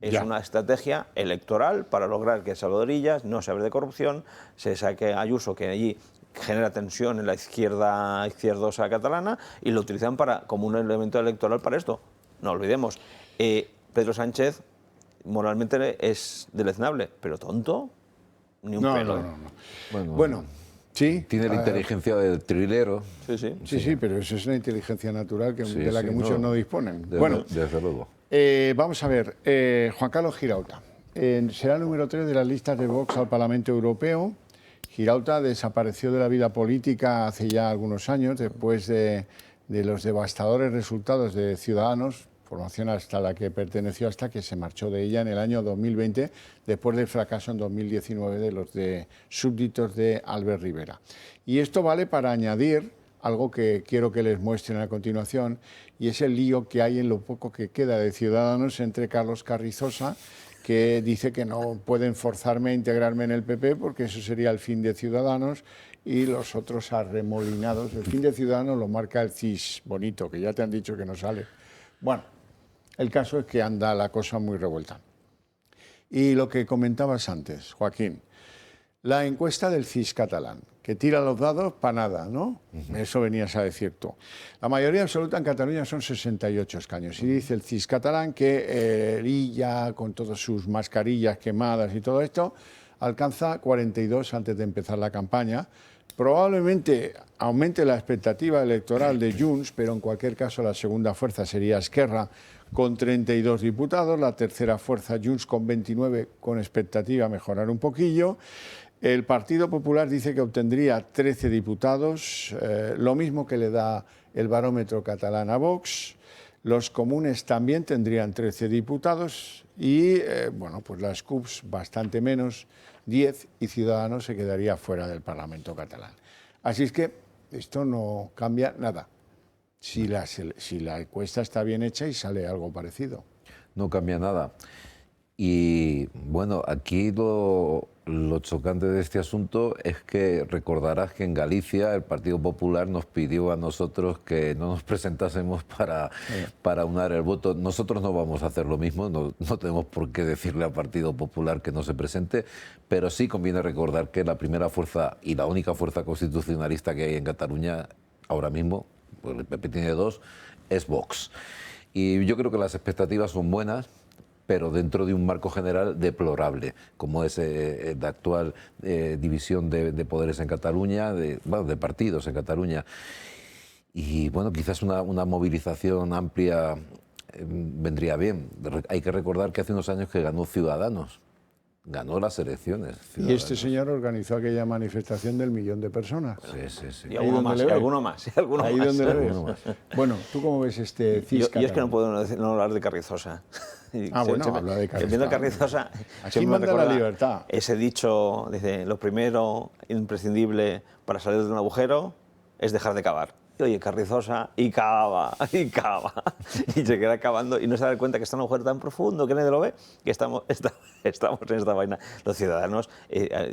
Es una estrategia electoral para lograr que Salvador Illa no se hable de corrupción, se saque a Ayuso, que allí genera tensión en la izquierdosa catalana, y lo utilizan como un elemento electoral para esto. No olvidemos, Pedro Sánchez moralmente es deleznable, pero tonto, ni un pelo. Bueno, sí. Tiene la inteligencia del trilero. Sí, pero eso es una inteligencia natural de la que muchos no disponen. Desde luego. Vamos a ver, Juan Carlos Girauta. Será el número 3 de las listas de Vox al Parlamento Europeo. Girauta desapareció de la vida política hace ya algunos años, después de los devastadores resultados de Ciudadanos, formación hasta la que perteneció hasta que se marchó de ella en el año 2020, después del fracaso en 2019 de los súbditos de Albert Rivera. Y esto vale para añadir algo que quiero que les muestren a continuación, y es el lío que hay en lo poco que queda de Ciudadanos entre Carlos Carrizosa, que dice que no pueden forzarme a integrarme en el PP porque eso sería el fin de Ciudadanos, y los otros arremolinados. El fin de Ciudadanos lo marca el CIS, bonito, que ya te han dicho que no sale. Bueno, el caso es que anda la cosa muy revuelta. Y lo que comentabas antes, Joaquín, la encuesta del CIS catalán, que tira los dados para nada, ¿no? Eso venías a decir tú. La mayoría absoluta en Cataluña son 68 escaños. Y dice el CIS catalán que Illa, con todas sus mascarillas quemadas y todo esto, alcanza 42 antes de empezar la campaña. Probablemente aumente la expectativa electoral de Junts, pero en cualquier caso la segunda fuerza sería Esquerra, con 32 diputados, la tercera fuerza Junts con 29, con expectativa a mejorar un poquillo. El Partido Popular dice que obtendría 13 diputados, lo mismo que le da el barómetro catalán a Vox. Los comunes también tendrían 13 diputados y, pues las CUPs bastante menos, 10, y Ciudadanos se quedaría fuera del Parlamento catalán. Así es que esto no cambia nada, si la encuesta está bien hecha y sale algo parecido. No cambia nada. Y bueno, aquí lo chocante de este asunto es que recordarás que en Galicia el Partido Popular nos pidió a nosotros que no nos presentásemos para unar el voto. Nosotros no vamos a hacer lo mismo, no tenemos por qué decirle al Partido Popular que no se presente, pero sí conviene recordar que la primera fuerza y la única fuerza constitucionalista que hay en Cataluña ahora mismo, pues el PP tiene 2, es Vox. Y yo creo que las expectativas son buenas, pero dentro de un marco general deplorable, como es la actual división de poderes en Cataluña, de partidos en Cataluña. Y bueno, quizás una movilización amplia vendría bien. Hay que recordar que hace unos años que ganó Ciudadanos, ganó las elecciones. Y este señor organizó aquella manifestación del 1.000.000 de personas. Sí. Y alguno más. Ahí donde le ves. Bueno, ¿tú cómo ves este CIS catalán? Yo es que no puedo no hablar de Carrizosa. Habla de Carrizosa. Viendo Carrizosa, aquí manda la libertad. Ese dicho, dice, lo primero imprescindible para salir de un agujero es dejar de cavar. Y oye, Carrizosa, y cava, y se queda cavando y no se da cuenta que está en un agujero tan profundo que nadie lo ve, que estamos en esta vaina. Los ciudadanos,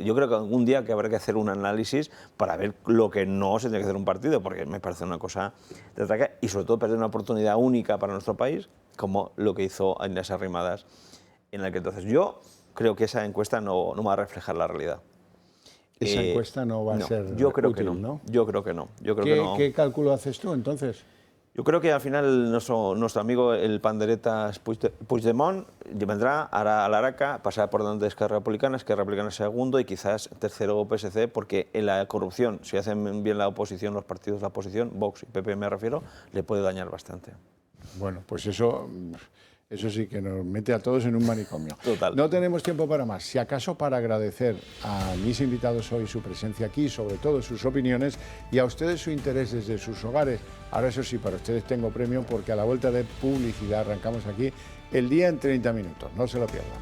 yo creo que algún día que habrá que hacer un análisis para ver lo que no se tiene que hacer un partido, porque me parece una cosa de atraque, y sobre todo perder una oportunidad única para nuestro país, como lo que hizo en las Arrimadas, en la que entonces yo creo que esa encuesta no va a reflejar la realidad. Esa encuesta no va a ser yo creo útil, que ¿no? Yo creo que no. ¿Qué cálculo haces tú, entonces? Yo creo que al final nuestro amigo, el panderetas Puigdemont, vendrá, hará a la Araca, pasará por donde Esquerra Republicana segundo y quizás tercero PSC, porque en la corrupción, si hacen bien la oposición, los partidos de la oposición, Vox y PP me refiero, le puede dañar bastante. Bueno, pues eso sí que nos mete a todos en un manicomio. Total. No tenemos tiempo para más. Si acaso para agradecer a mis invitados hoy su presencia aquí, sobre todo sus opiniones, y a ustedes su interés desde sus hogares. Ahora eso sí, para ustedes tengo premio porque a la vuelta de publicidad arrancamos aquí el día en 30 minutos. No se lo pierdan.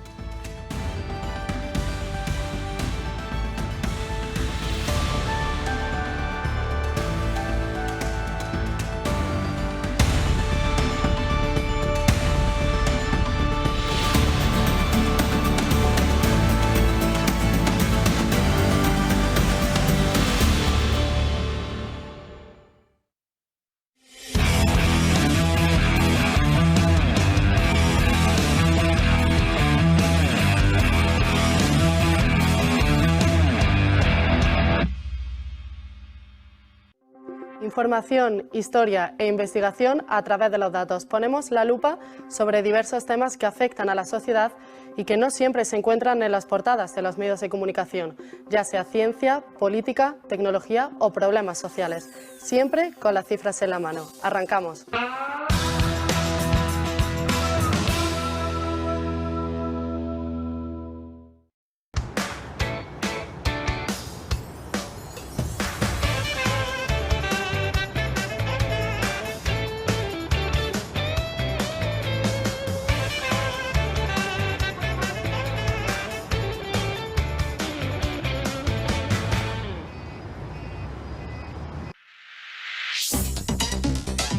Información, historia e investigación a través de los datos. Ponemos la lupa sobre diversos temas que afectan a la sociedad y que no siempre se encuentran en las portadas de los medios de comunicación, ya sea ciencia, política, tecnología o problemas sociales. Siempre con las cifras en la mano. Arrancamos.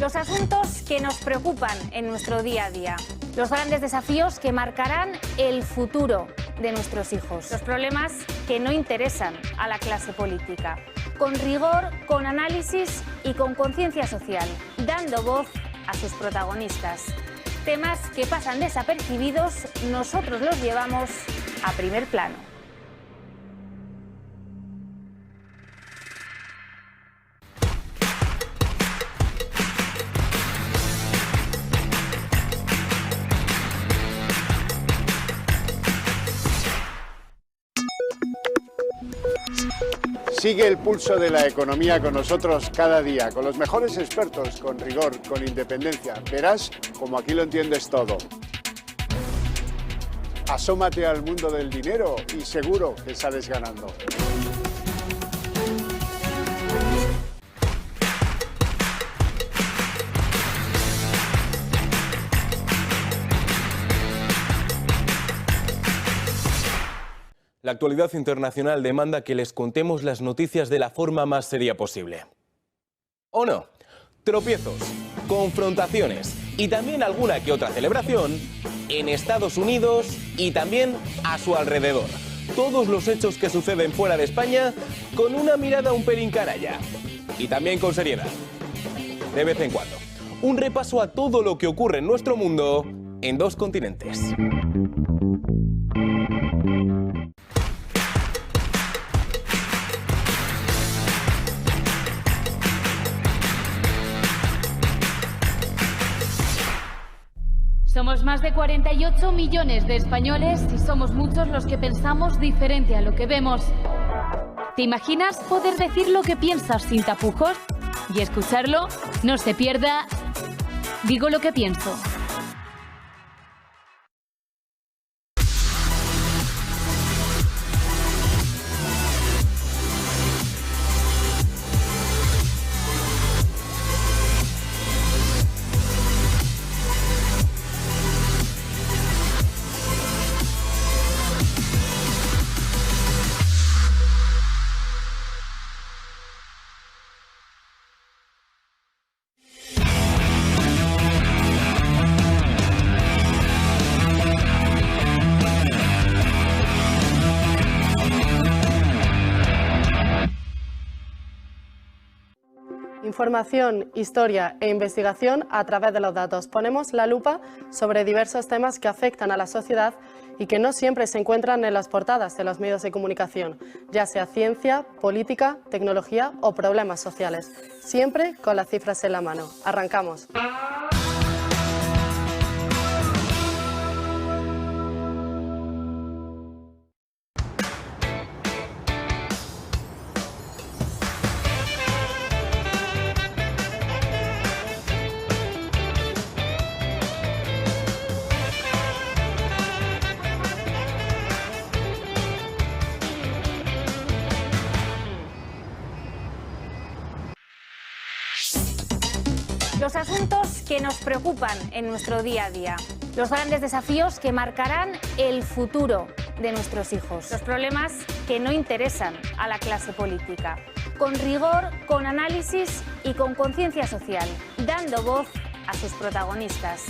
Los asuntos que nos preocupan en nuestro día a día, los grandes desafíos que marcarán el futuro de nuestros hijos, los problemas que no interesan a la clase política. Con rigor, con análisis y con conciencia social, dando voz a sus protagonistas. Temas que pasan desapercibidos, nosotros los llevamos a primer plano. Sigue el pulso de la economía con nosotros cada día, con los mejores expertos, con rigor, con independencia. Verás como aquí lo entiendes todo. Asómate al mundo del dinero y seguro que sales ganando. La actualidad internacional demanda que les contemos las noticias de la forma más seria posible. ¿O no? Tropiezos, confrontaciones y también alguna que otra celebración en Estados Unidos y también a su alrededor. Todos los hechos que suceden fuera de España con una mirada un pelín canalla y también con seriedad. De vez en cuando. Un repaso a todo lo que ocurre en nuestro mundo en dos continentes. Somos más de 48 millones de españoles y somos muchos los que pensamos diferente a lo que vemos. ¿Te imaginas poder decir lo que piensas sin tapujos? Y escucharlo, no se pierda. Digo lo que pienso. Información, historia e investigación a través de los datos. Ponemos la lupa sobre diversos temas que afectan a la sociedad y que no siempre se encuentran en las portadas de los medios de comunicación, ya sea ciencia, política, tecnología o problemas sociales. Siempre con las cifras en la mano. Arrancamos. Los asuntos que nos preocupan en nuestro día a día, los grandes desafíos que marcarán el futuro de nuestros hijos, los problemas que no interesan a la clase política. Con rigor, con análisis y con conciencia social, dando voz a sus protagonistas.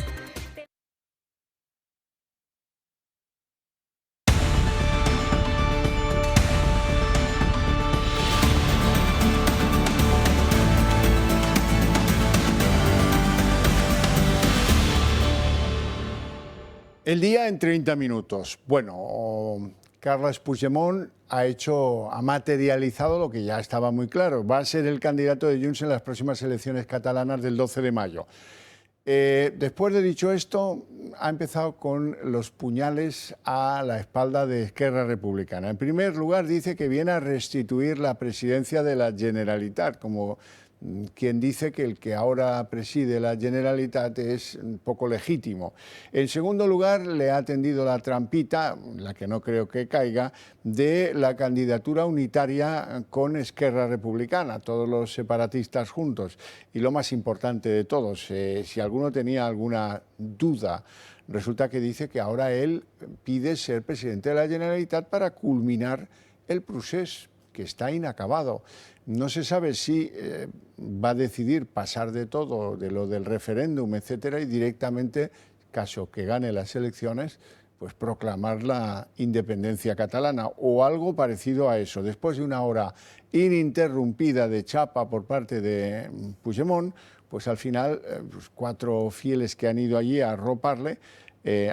El día en 30 minutos. Bueno, Carles Puigdemont ha materializado lo que ya estaba muy claro. Va a ser el candidato de Junts en las próximas elecciones catalanas del 12 de mayo. Después de dicho esto, ha empezado con los puñales a la espalda de Esquerra Republicana. En primer lugar, dice que viene a restituir la presidencia de la Generalitat, como quien dice que el que ahora preside la Generalitat es poco legítimo. En segundo lugar, le ha tendido la trampita, la que no creo que caiga, de la candidatura unitaria con Esquerra Republicana, todos los separatistas juntos. Y lo más importante de todos, si alguno tenía alguna duda, resulta que dice que ahora él pide ser presidente de la Generalitat para culminar el procés que está inacabado. No se sabe si va a decidir pasar de todo, de lo del referéndum, etcétera, y directamente, caso que gane las elecciones, pues proclamar la independencia catalana o algo parecido a eso. Después de una hora ininterrumpida de chapa por parte de Puigdemont, pues al final pues 4 fieles que han ido allí a arroparle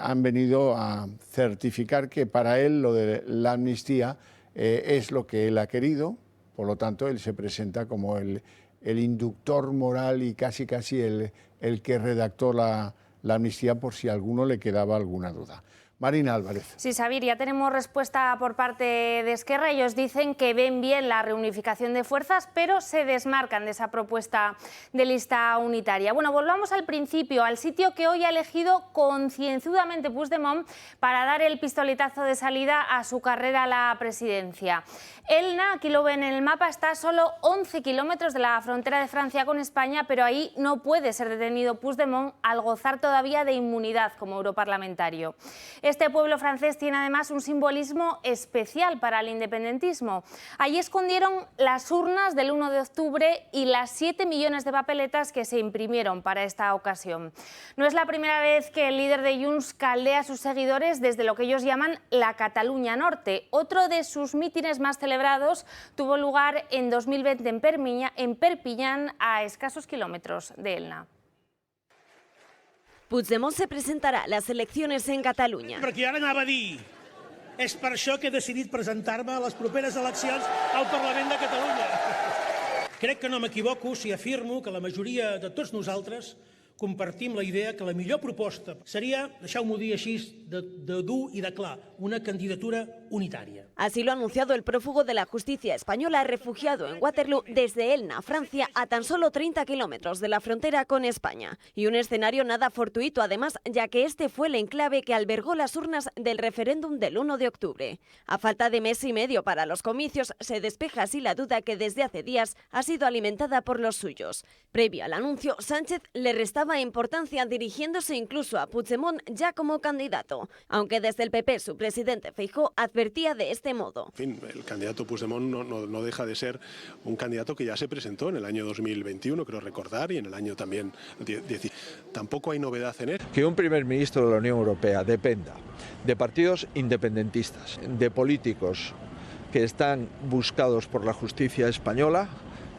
han venido a certificar que para él lo de la amnistía es lo que él ha querido. Por lo tanto, él se presenta como el inductor moral y casi el que redactó la amnistía por si a alguno le quedaba alguna duda. Marina Álvarez. Sí, Xavier, ya tenemos respuesta por parte de Esquerra. Ellos dicen que ven bien la reunificación de fuerzas, pero se desmarcan de esa propuesta de lista unitaria. Bueno, volvamos al principio, al sitio que hoy ha elegido concienzudamente Puigdemont para dar el pistoletazo de salida a su carrera a la presidencia. Elna, aquí lo ven en el mapa, está a solo 11 kilómetros de la frontera de Francia con España, pero ahí no puede ser detenido Puigdemont al gozar todavía de inmunidad como europarlamentario. Este pueblo francés tiene además un simbolismo especial para el independentismo. Allí escondieron las urnas del 1 de octubre y las 7 millones de papeletas que se imprimieron para esta ocasión. No es la primera vez que el líder de Junts caldea a sus seguidores desde lo que ellos llaman la Cataluña Norte. Otro de sus mítines más celebrados tuvo lugar en 2020 en Perpiñán, a escasos kilómetros de Elna. Puigdemont se presentarà a les eleccions en Catalunya. Perquè ara anava a dir, és per això que he decidit presentar-me a les properes eleccions al Parlament de Catalunya. Crec que no m'equivoco si afirmo que la majoria de tots nosaltres compartim la idea que la millor proposta seria, deixeu-m'ho dir així, de dur i de clar, una candidatura unitària. Así lo ha anunciado el prófugo de la justicia española refugiado en Waterloo desde Elna, Francia, a tan solo 30 kilómetros de la frontera con España. Y un escenario nada fortuito además, ya que este fue el enclave que albergó las urnas del referéndum del 1 de octubre. A falta de mes y medio para los comicios, se despeja así la duda que desde hace días ha sido alimentada por los suyos. Previo al anuncio, Sánchez le restaba importancia dirigiéndose incluso a Puigdemont ya como candidato, aunque desde el PP su presidente Feijóo advertía de este modo. En fin, el candidato Puigdemont no deja de ser un candidato que ya se presentó en el año 2021, creo recordar, y en el año también 10. Tampoco hay novedad en él. Que un primer ministro de la Unión Europea dependa de partidos independentistas, de políticos que están buscados por la justicia española,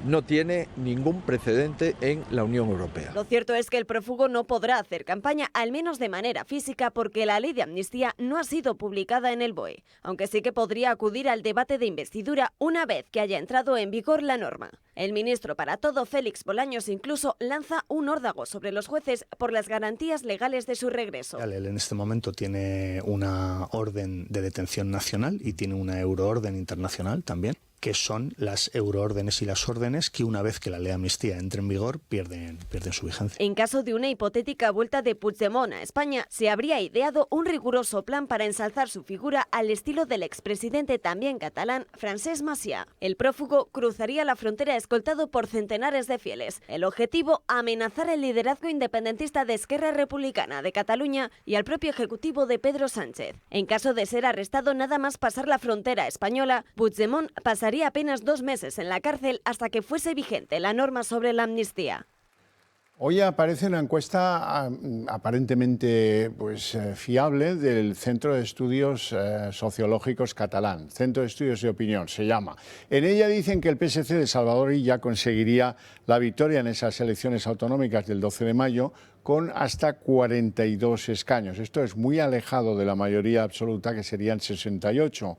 no tiene ningún precedente en la Unión Europea. Lo cierto es que el prófugo no podrá hacer campaña, al menos de manera física, porque la ley de amnistía no ha sido publicada en el BOE, aunque sí que podría acudir al debate de investidura una vez que haya entrado en vigor la norma. El ministro para todo, Félix Bolaños, incluso lanza un órdago sobre los jueces por las garantías legales de su regreso. Él en este momento tiene una orden de detención nacional y tiene una euroorden internacional también, que son las euroórdenes y las órdenes que una vez que la ley de amnistía entre en vigor pierden su vigencia. En caso de una hipotética vuelta de Puigdemont a España, se habría ideado un riguroso plan para ensalzar su figura al estilo del expresidente también catalán Francesc Macià. El prófugo cruzaría la frontera escoltado por centenares de fieles. El objetivo, amenazar el liderazgo independentista de Esquerra Republicana de Cataluña y al propio ejecutivo de Pedro Sánchez. En caso de ser arrestado nada más pasar la frontera española, Puigdemont pasaría apenas 2 meses en la cárcel hasta que fuese vigente la norma sobre la amnistía. Hoy aparece una encuesta aparentemente fiable del Centro de Estudios Sociológicos Catalán, Centro de Estudios de Opinión se llama. En ella dicen que el PSC de Salvador Illa conseguiría la victoria en esas elecciones autonómicas del 12 de mayo con hasta 42 escaños. Esto es muy alejado de la mayoría absoluta, que serían 68.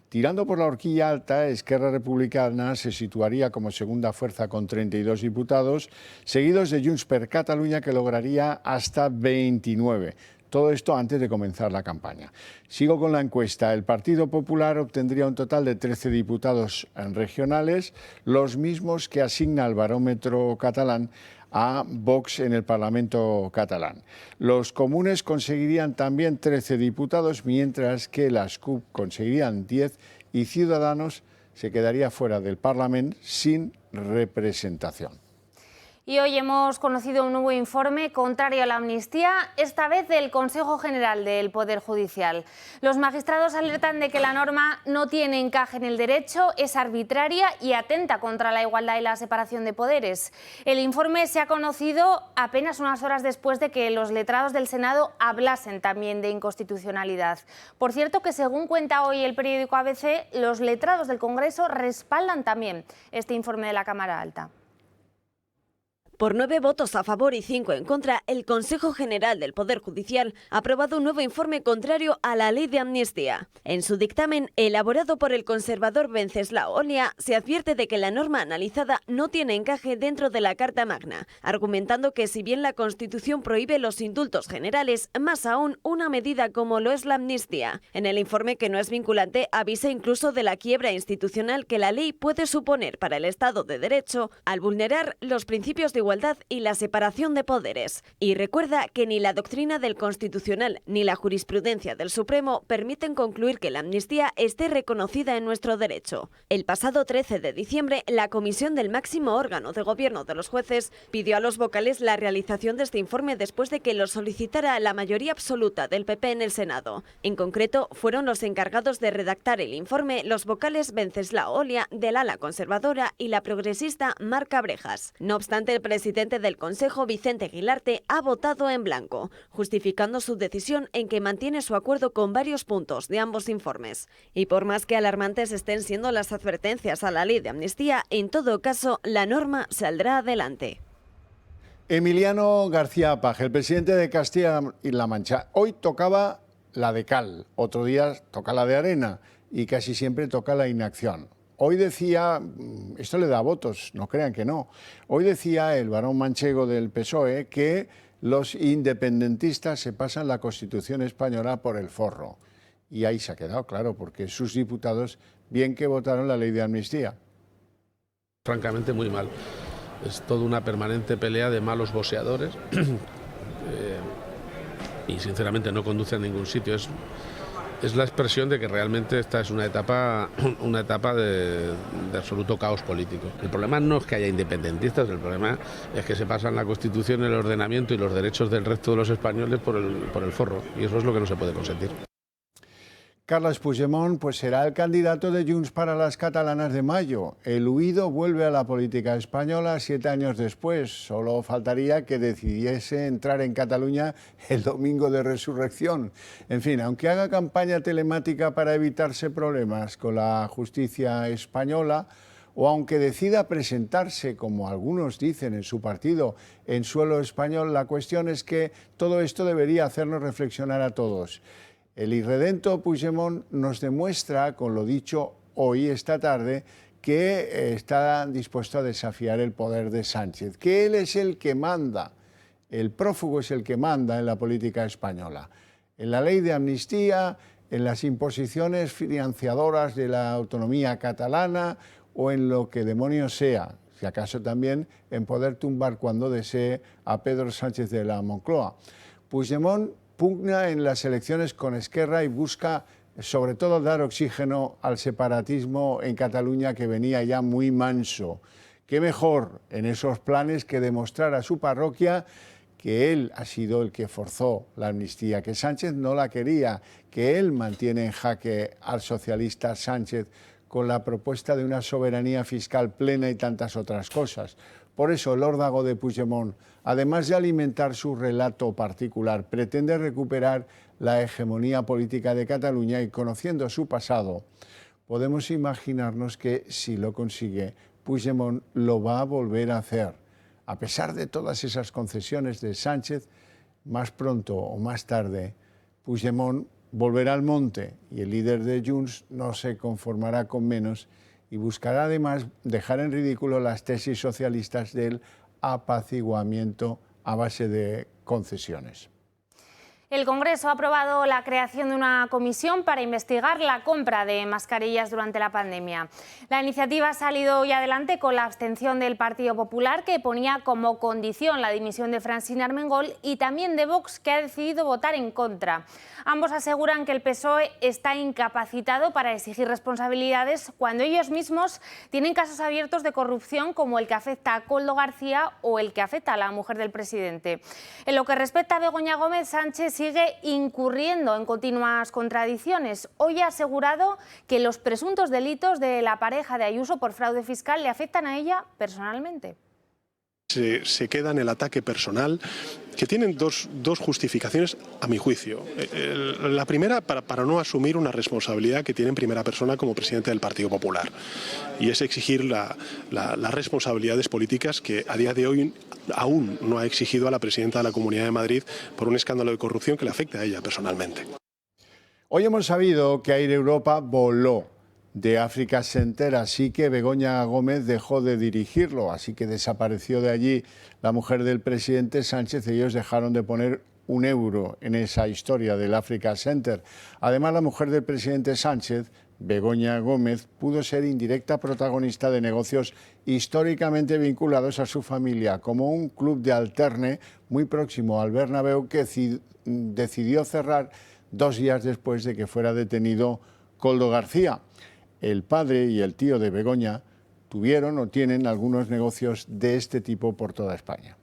Tirando por la horquilla alta, Esquerra Republicana se situaría como segunda fuerza con 32 diputados, seguidos de Junts per Catalunya, que lograría hasta 29. Todo esto antes de comenzar la campaña. Sigo con la encuesta. El Partido Popular obtendría un total de 13 diputados regionales, los mismos que asigna el barómetro catalán a Vox en el Parlamento catalán. Los comunes conseguirían también 13 diputados, mientras que las CUP conseguirían 10 y Ciudadanos se quedaría fuera del Parlamento sin representación. Y hoy hemos conocido un nuevo informe contrario a la amnistía, esta vez del Consejo General del Poder Judicial. Los magistrados alertan de que la norma no tiene encaje en el derecho, es arbitraria y atenta contra la igualdad y la separación de poderes. El informe se ha conocido apenas unas horas después de que los letrados del Senado hablasen también de inconstitucionalidad. Por cierto, que según cuenta hoy el periódico ABC, los letrados del Congreso respaldan también este informe de la Cámara Alta. Por 9 votos a favor y 5 en contra, el Consejo General del Poder Judicial ha aprobado un nuevo informe contrario a la ley de amnistía. En su dictamen, elaborado por el conservador Wenceslao Olia, se advierte de que la norma analizada no tiene encaje dentro de la Carta Magna, argumentando que si bien la Constitución prohíbe los indultos generales, más aún una medida como lo es la amnistía. En el informe, que no es vinculante, avisa incluso de la quiebra institucional que la ley puede suponer para el Estado de Derecho al vulnerar los principios de igualdad y la separación de poderes. Y recuerda que ni la doctrina del Constitucional ni la jurisprudencia del Supremo permiten concluir que la amnistía esté reconocida en nuestro derecho. El pasado 13 de diciembre, la Comisión del máximo órgano de gobierno de los jueces pidió a los vocales la realización de este informe después de que lo solicitara la mayoría absoluta del PP en el Senado. En concreto, fueron los encargados de redactar el informe los vocales Wenceslao Olia, del ala conservadora, y la progresista Marc Cabrejas. No obstante, el presidente del Consejo, Vicente Guilarte, ha votado en blanco, justificando su decisión en que mantiene su acuerdo con varios puntos de ambos informes. Y por más que alarmantes estén siendo las advertencias a la ley de amnistía, en todo caso, la norma saldrá adelante. Emiliano García Paje, el presidente de Castilla-La Mancha, hoy tocaba la de cal, otro día toca la de arena y casi siempre toca la inacción. Hoy decía, esto le da votos, no crean que no, hoy decía el varón manchego del PSOE que los independentistas se pasan la Constitución española por el forro. Y ahí se ha quedado claro, porque sus diputados bien que votaron la ley de amnistía. Francamente muy mal. Es toda una permanente pelea de malos boxeadores y sinceramente no conduce a ningún sitio. Es la expresión de que realmente esta es una etapa de absoluto caos político. El problema no es que haya independentistas, el problema es que se pasan la Constitución, el ordenamiento y los derechos del resto de los españoles por el forro, y eso es lo que no se puede consentir. Carles Puigdemont será el candidato de Junts para las catalanas de mayo. El huido vuelve a la política española 7 años después. Solo faltaría que decidiese entrar en Cataluña el domingo de resurrección. En fin, aunque haga campaña telemática para evitarse problemas con la justicia española, o aunque decida presentarse, como algunos dicen, en su partido en suelo español, la cuestión es que todo esto debería hacernos reflexionar a todos. El irredento Puigdemont nos demuestra, con lo dicho hoy, esta tarde, que está dispuesto a desafiar el poder de Sánchez, que él es el que manda, el prófugo es el que manda en la política española, en la ley de amnistía, en las imposiciones financiadoras de la autonomía catalana o en lo que demonios sea, si acaso también en poder tumbar cuando desee a Pedro Sánchez de la Moncloa. Puigdemont pugna en las elecciones con Esquerra y busca sobre todo dar oxígeno al separatismo en Cataluña, que venía ya muy manso. Qué mejor en esos planes que demostrar a su parroquia que él ha sido el que forzó la amnistía, que Sánchez no la quería, que él mantiene en jaque al socialista Sánchez con la propuesta de una soberanía fiscal plena y tantas otras cosas. Por eso el órdago de Puigdemont, además de alimentar su relato particular, pretende recuperar la hegemonía política de Cataluña y, conociendo su pasado, podemos imaginarnos que, si lo consigue, Puigdemont lo va a volver a hacer. A pesar de todas esas concesiones de Sánchez, más pronto o más tarde, Puigdemont volverá al monte y el líder de Junts no se conformará con menos y buscará además dejar en ridículo las tesis socialistas del apaciguamiento a base de concesiones. El Congreso ha aprobado la creación de una comisión para investigar la compra de mascarillas durante la pandemia. La iniciativa ha salido hoy adelante con la abstención del Partido Popular, que ponía como condición la dimisión de Francine Armengol, y también de Vox, que ha decidido votar en contra. Ambos aseguran que el PSOE está incapacitado para exigir responsabilidades cuando ellos mismos tienen casos abiertos de corrupción, como el que afecta a Koldo García o el que afecta a la mujer del presidente. En lo que respecta a Begoña Gómez, Sánchez sigue incurriendo en continuas contradicciones. Hoy ha asegurado que los presuntos delitos de la pareja de Ayuso por fraude fiscal le afectan a ella personalmente. Se queda en el ataque personal, que tienen dos justificaciones a mi juicio. La primera, para no asumir una responsabilidad que tiene en primera persona como presidente del Partido Popular, y es exigir las responsabilidades políticas que a día de hoy aún no ha exigido a la presidenta de la Comunidad de Madrid por un escándalo de corrupción que le afecta a ella personalmente. Hoy hemos sabido que Air Europa voló de Africa Center, así que Begoña Gómez dejó de dirigirlo, así que desapareció de allí la mujer del presidente Sánchez. Ellos dejaron de poner €1 en esa historia del Africa Center. Además, la mujer del presidente Sánchez, Begoña Gómez, pudo ser indirecta protagonista de negocios históricamente vinculados a su familia, como un club de alterne muy próximo al Bernabéu que decidió cerrar 2 días después de que fuera detenido Koldo García. El padre y el tío de Begoña tuvieron o tienen algunos negocios de este tipo por toda España.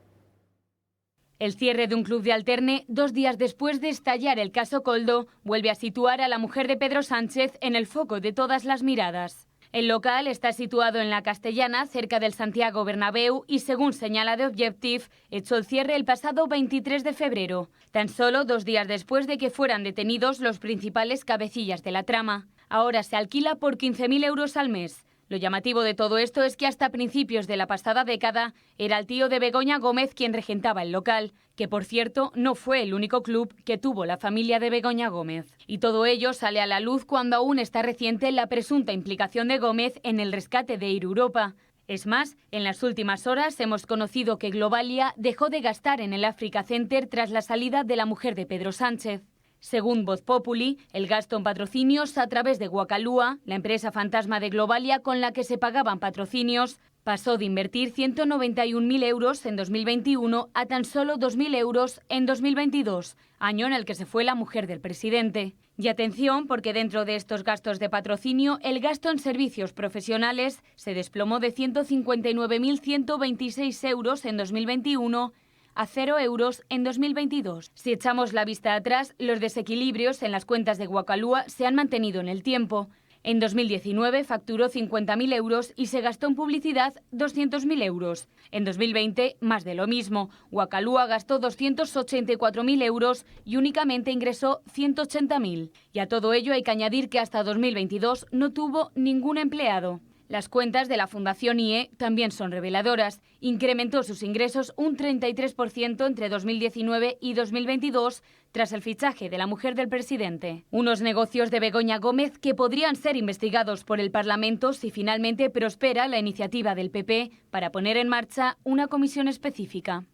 El cierre de un club de alterne 2 días después de estallar el caso Koldo vuelve a situar a la mujer de Pedro Sánchez en el foco de todas las miradas. El local está situado en la Castellana, cerca del Santiago Bernabéu, y según señala The Objective, echó el cierre el pasado 23 de febrero, tan solo 2 días después de que fueran detenidos los principales cabecillas de la trama. Ahora se alquila por 15.000 euros al mes. Lo llamativo de todo esto es que hasta principios de la pasada década era el tío de Begoña Gómez quien regentaba el local, que por cierto no fue el único club que tuvo la familia de Begoña Gómez. Y todo ello sale a la luz cuando aún está reciente la presunta implicación de Gómez en el rescate de Air Europa. Es más, en las últimas horas hemos conocido que Globalia dejó de gastar en el Africa Center tras la salida de la mujer de Pedro Sánchez. Según Voz Populi, el gasto en patrocinios a través de Guacalúa, la empresa fantasma de Globalia con la que se pagaban patrocinios, pasó de invertir 191.000 euros en 2021 a tan solo 2.000 euros en 2022, año en el que se fue la mujer del presidente. Y atención, porque dentro de estos gastos de patrocinio, el gasto en servicios profesionales se desplomó de 159.126 euros en 2021 a 0 euros en 2022. Si echamos la vista atrás, los desequilibrios en las cuentas de Guacalúa se han mantenido en el tiempo. En 2019 facturó 50.000 euros y se gastó en publicidad 200.000 euros. En 2020, más de lo mismo. Guacalúa gastó 284.000 euros y únicamente ingresó 180.000. Y a todo ello hay que añadir que hasta 2022 no tuvo ningún empleado. Las cuentas de la Fundación IE también son reveladoras. Incrementó sus ingresos un 33% entre 2019 y 2022 tras el fichaje de la mujer del presidente. Unos negocios de Begoña Gómez que podrían ser investigados por el Parlamento si finalmente prospera la iniciativa del PP para poner en marcha una comisión específica.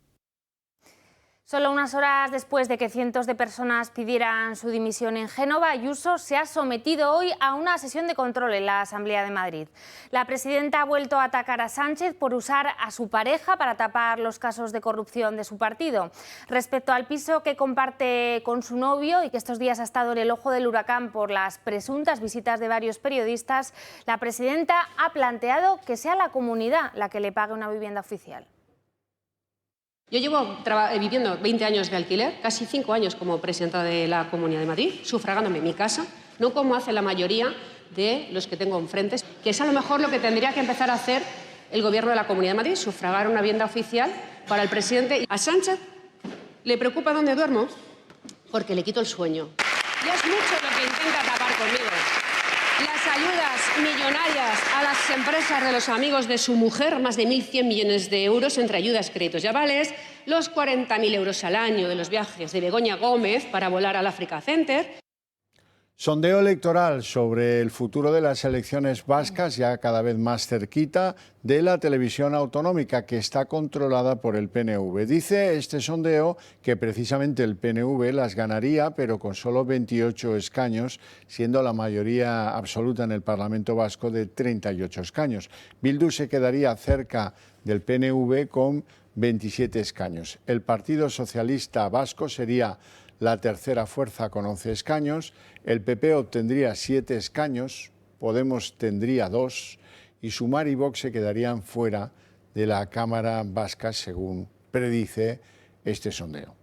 Solo unas horas después de que cientos de personas pidieran su dimisión en Génova, Ayuso se ha sometido hoy a una sesión de control en la Asamblea de Madrid. La presidenta ha vuelto a atacar a Sánchez por usar a su pareja para tapar los casos de corrupción de su partido. Respecto al piso que comparte con su novio y que estos días ha estado en el ojo del huracán por las presuntas visitas de varios periodistas, la presidenta ha planteado que sea la comunidad la que le pague una vivienda oficial. Yo llevo viviendo 20 años de alquiler, casi 5 años como presidenta de la Comunidad de Madrid, sufragándome mi casa, no como hace la mayoría de los que tengo enfrente, que es a lo mejor lo que tendría que empezar a hacer el Gobierno de la Comunidad de Madrid, sufragar una vivienda oficial para el presidente. A Sánchez le preocupa dónde duermo porque le quito el sueño. Y es mucho lo que intenta tapar conmigo. Las ayudas millonarias a las empresas de los amigos de su mujer, más de 1.100 millones de euros entre ayudas, créditos y avales, los 40.000 euros al año de los viajes de Begoña Gómez para volar al Africa Center. Sondeo electoral sobre el futuro de las elecciones vascas, ya cada vez más cerquita de la televisión autonómica, que está controlada por el PNV. Dice este sondeo que precisamente el PNV las ganaría, pero con solo 28 escaños, siendo la mayoría absoluta en el Parlamento Vasco de 38 escaños. Bildu se quedaría cerca del PNV con 27 escaños. El Partido Socialista Vasco sería la tercera fuerza con 11 escaños, el PP obtendría 7 escaños, Podemos tendría 2 y Sumar y Vox se quedarían fuera de la Cámara Vasca, según predice este sondeo.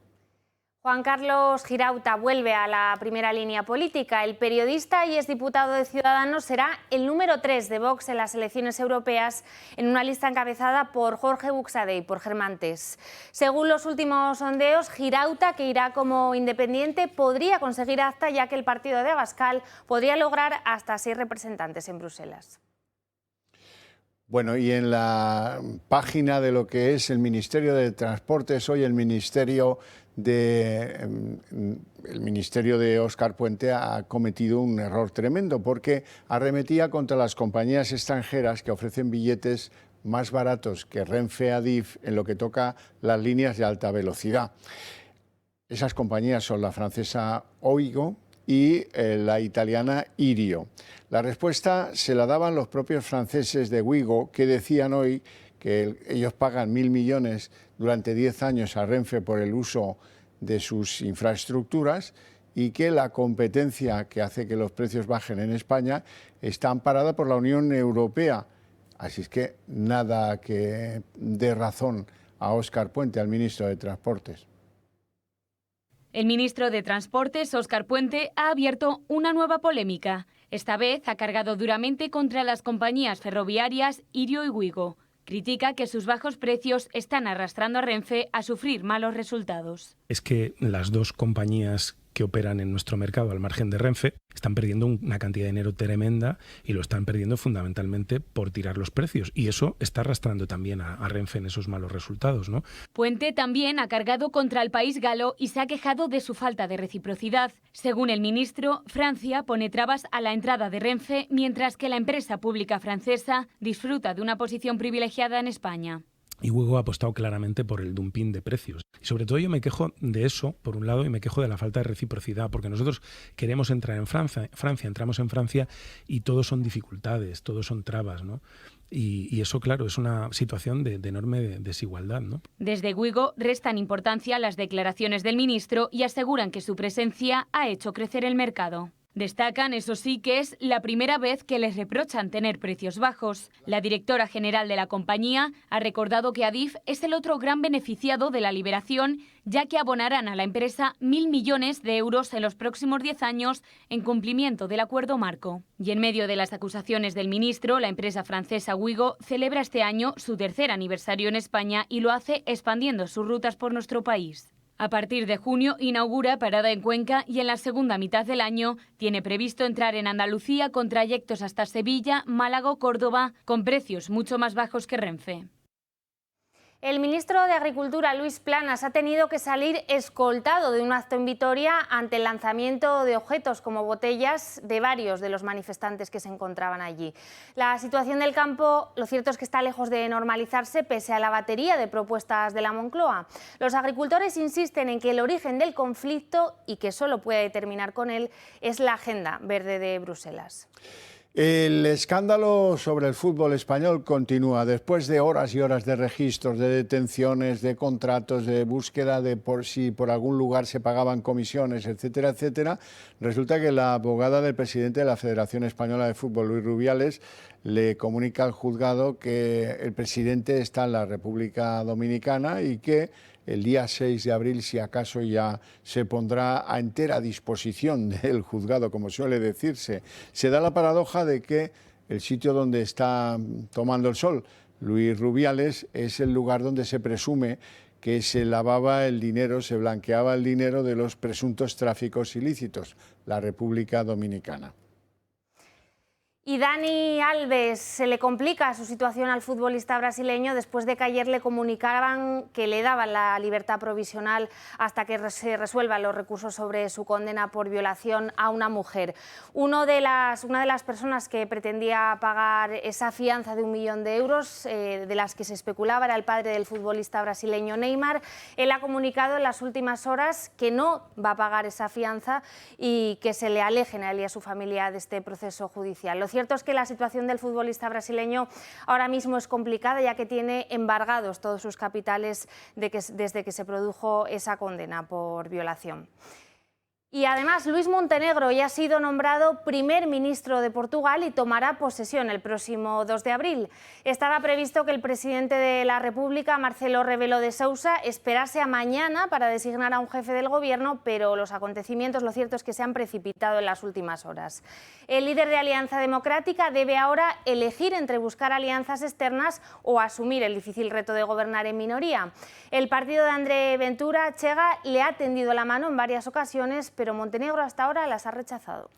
Juan Carlos Girauta vuelve a la primera línea política. El periodista y exdiputado de Ciudadanos será el número 3 de Vox en las elecciones europeas, en una lista encabezada por Jorge Buxadé y por Germán Tess. Según los últimos sondeos, Girauta, que irá como independiente, podría conseguir acta, ya que el partido de Abascal podría lograr hasta 6 representantes en Bruselas. Bueno, y en la página de lo que es el Ministerio de Transportes, hoy el Ministerio de Óscar Puente ha cometido un error tremendo, porque arremetía contra las compañías extranjeras que ofrecen billetes más baratos que Renfe, Adif en lo que toca las líneas de alta velocidad. Esas compañías son la francesa Ouigo y la italiana Irio. La respuesta se la daban los propios franceses de Ouigo, que decían hoy que ellos pagan 1.000 millones durante 10 años a Renfe por el uso de sus infraestructuras y que la competencia que hace que los precios bajen en España está amparada por la Unión Europea. Así es que nada que dé razón a Óscar Puente, al ministro de Transportes. El ministro de Transportes, Óscar Puente, ha abierto una nueva polémica. Esta vez ha cargado duramente contra las compañías ferroviarias Irio y Ouigo. Critica que sus bajos precios están arrastrando a Renfe a sufrir malos resultados. Es que las dos compañías que operan en nuestro mercado al margen de Renfe están perdiendo una cantidad de dinero tremenda y lo están perdiendo fundamentalmente por tirar los precios. Y eso está arrastrando también a Renfe en esos malos resultados, ¿no? Puente también ha cargado contra el país galo y se ha quejado de su falta de reciprocidad. Según el ministro, Francia pone trabas a la entrada de Renfe, mientras que la empresa pública francesa disfruta de una posición privilegiada en España. Y Ouigo ha apostado claramente por el dumping de precios. Y sobre todo yo me quejo de eso, por un lado, y me quejo de la falta de reciprocidad, porque nosotros queremos entrar en Francia, entramos en Francia y todo son dificultades, todo son trabas, ¿no? Y eso, claro, es una situación de enorme desigualdad, ¿no? Desde Ouigo restan importancia a las declaraciones del ministro y aseguran que su presencia ha hecho crecer el mercado. Destacan, eso sí, que es la primera vez que les reprochan tener precios bajos. La directora general de la compañía ha recordado que Adif es el otro gran beneficiado de la liberación, ya que abonarán a la empresa 1.000 millones de euros en los próximos 10 años en cumplimiento del acuerdo marco. Y en medio de las acusaciones del ministro, la empresa francesa Ouigo celebra este año su tercer aniversario en España y lo hace expandiendo sus rutas por nuestro país. A partir de junio inaugura parada en Cuenca y en la segunda mitad del año tiene previsto entrar en Andalucía con trayectos hasta Sevilla, Málaga o Córdoba con precios mucho más bajos que Renfe. El ministro de Agricultura, Luis Planas, ha tenido que salir escoltado de un acto en Vitoria ante el lanzamiento de objetos como botellas de varios de los manifestantes que se encontraban allí. La situación del campo, lo cierto es que está lejos de normalizarse pese a la batería de propuestas de la Moncloa. Los agricultores insisten en que el origen del conflicto, y que solo puede terminar con él, es la agenda verde de Bruselas. El escándalo sobre el fútbol español continúa. Después de horas y horas de registros, de detenciones, de contratos, de búsqueda de por si por algún lugar se pagaban comisiones, etcétera, etcétera, resulta que la abogada del presidente de la Federación Española de Fútbol, Luis Rubiales, le comunica al juzgado que el presidente está en la República Dominicana y que el día 6 de abril, si acaso, ya se pondrá a entera disposición del juzgado, como suele decirse. Se da la paradoja de que el sitio donde está tomando el sol Luis Rubiales es el lugar donde se presume que se lavaba el dinero, se blanqueaba el dinero de los presuntos tráficos ilícitos, la República Dominicana. Y Dani Alves, se le complica su situación al futbolista brasileño después de que ayer le comunicaban que le daban la libertad provisional hasta que se resuelvan los recursos sobre su condena por violación a una mujer. Una de las personas que pretendía pagar esa fianza de 1 millón de euros, de las que se especulaba, era el padre del futbolista brasileño Neymar. Él ha comunicado en las últimas horas que no va a pagar esa fianza y que se le alejen a él y a su familia de este proceso judicial. Lo cierto es que la situación del futbolista brasileño ahora mismo es complicada, ya que tiene embargados todos sus capitales desde que se produjo esa condena por violación. Y además Luís Montenegro ya ha sido nombrado primer ministro de Portugal y tomará posesión el próximo 2 de abril. Estaba previsto que el presidente de la República, Marcelo Rebelo de Sousa, esperase a mañana para designar a un jefe del gobierno, pero los acontecimientos, lo cierto es que se han precipitado en las últimas horas. El líder de Alianza Democrática debe ahora elegir entre buscar alianzas externas o asumir el difícil reto de gobernar en minoría. El partido de André Ventura Chega le ha tendido la mano en varias ocasiones, pero Montenegro hasta ahora las ha rechazado.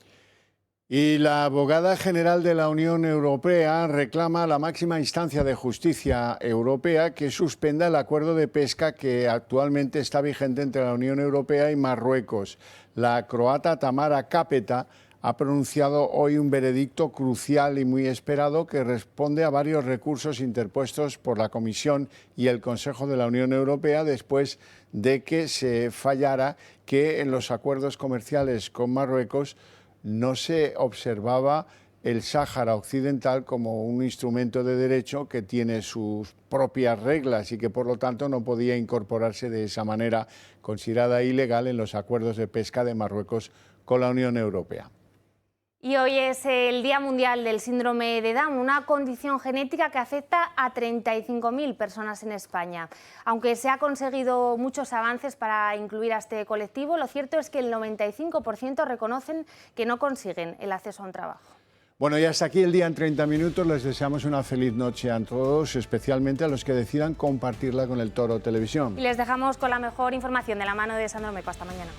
Y la abogada general de la Unión Europea reclama a la máxima instancia de justicia europea que suspenda el acuerdo de pesca que actualmente está vigente entre la Unión Europea y Marruecos. La croata Tamara Kapeta ha pronunciado hoy un veredicto crucial y muy esperado que responde a varios recursos interpuestos por la Comisión y el Consejo de la Unión Europea después de que se fallara que en los acuerdos comerciales con Marruecos no se observaba el Sáhara Occidental como un instrumento de derecho que tiene sus propias reglas y que por lo tanto no podía incorporarse de esa manera considerada ilegal en los acuerdos de pesca de Marruecos con la Unión Europea. Y hoy es el Día Mundial del Síndrome de Down, una condición genética que afecta a 35.000 personas en España. Aunque se ha conseguido muchos avances para incluir a este colectivo, lo cierto es que el 95% reconocen que no consiguen el acceso a un trabajo. Bueno, y hasta aquí el día en 30 minutos. Les deseamos una feliz noche a todos, especialmente a los que decidan compartirla con el Toro Televisión. Y les dejamos con la mejor información de la mano de Sandro Meco. Hasta mañana.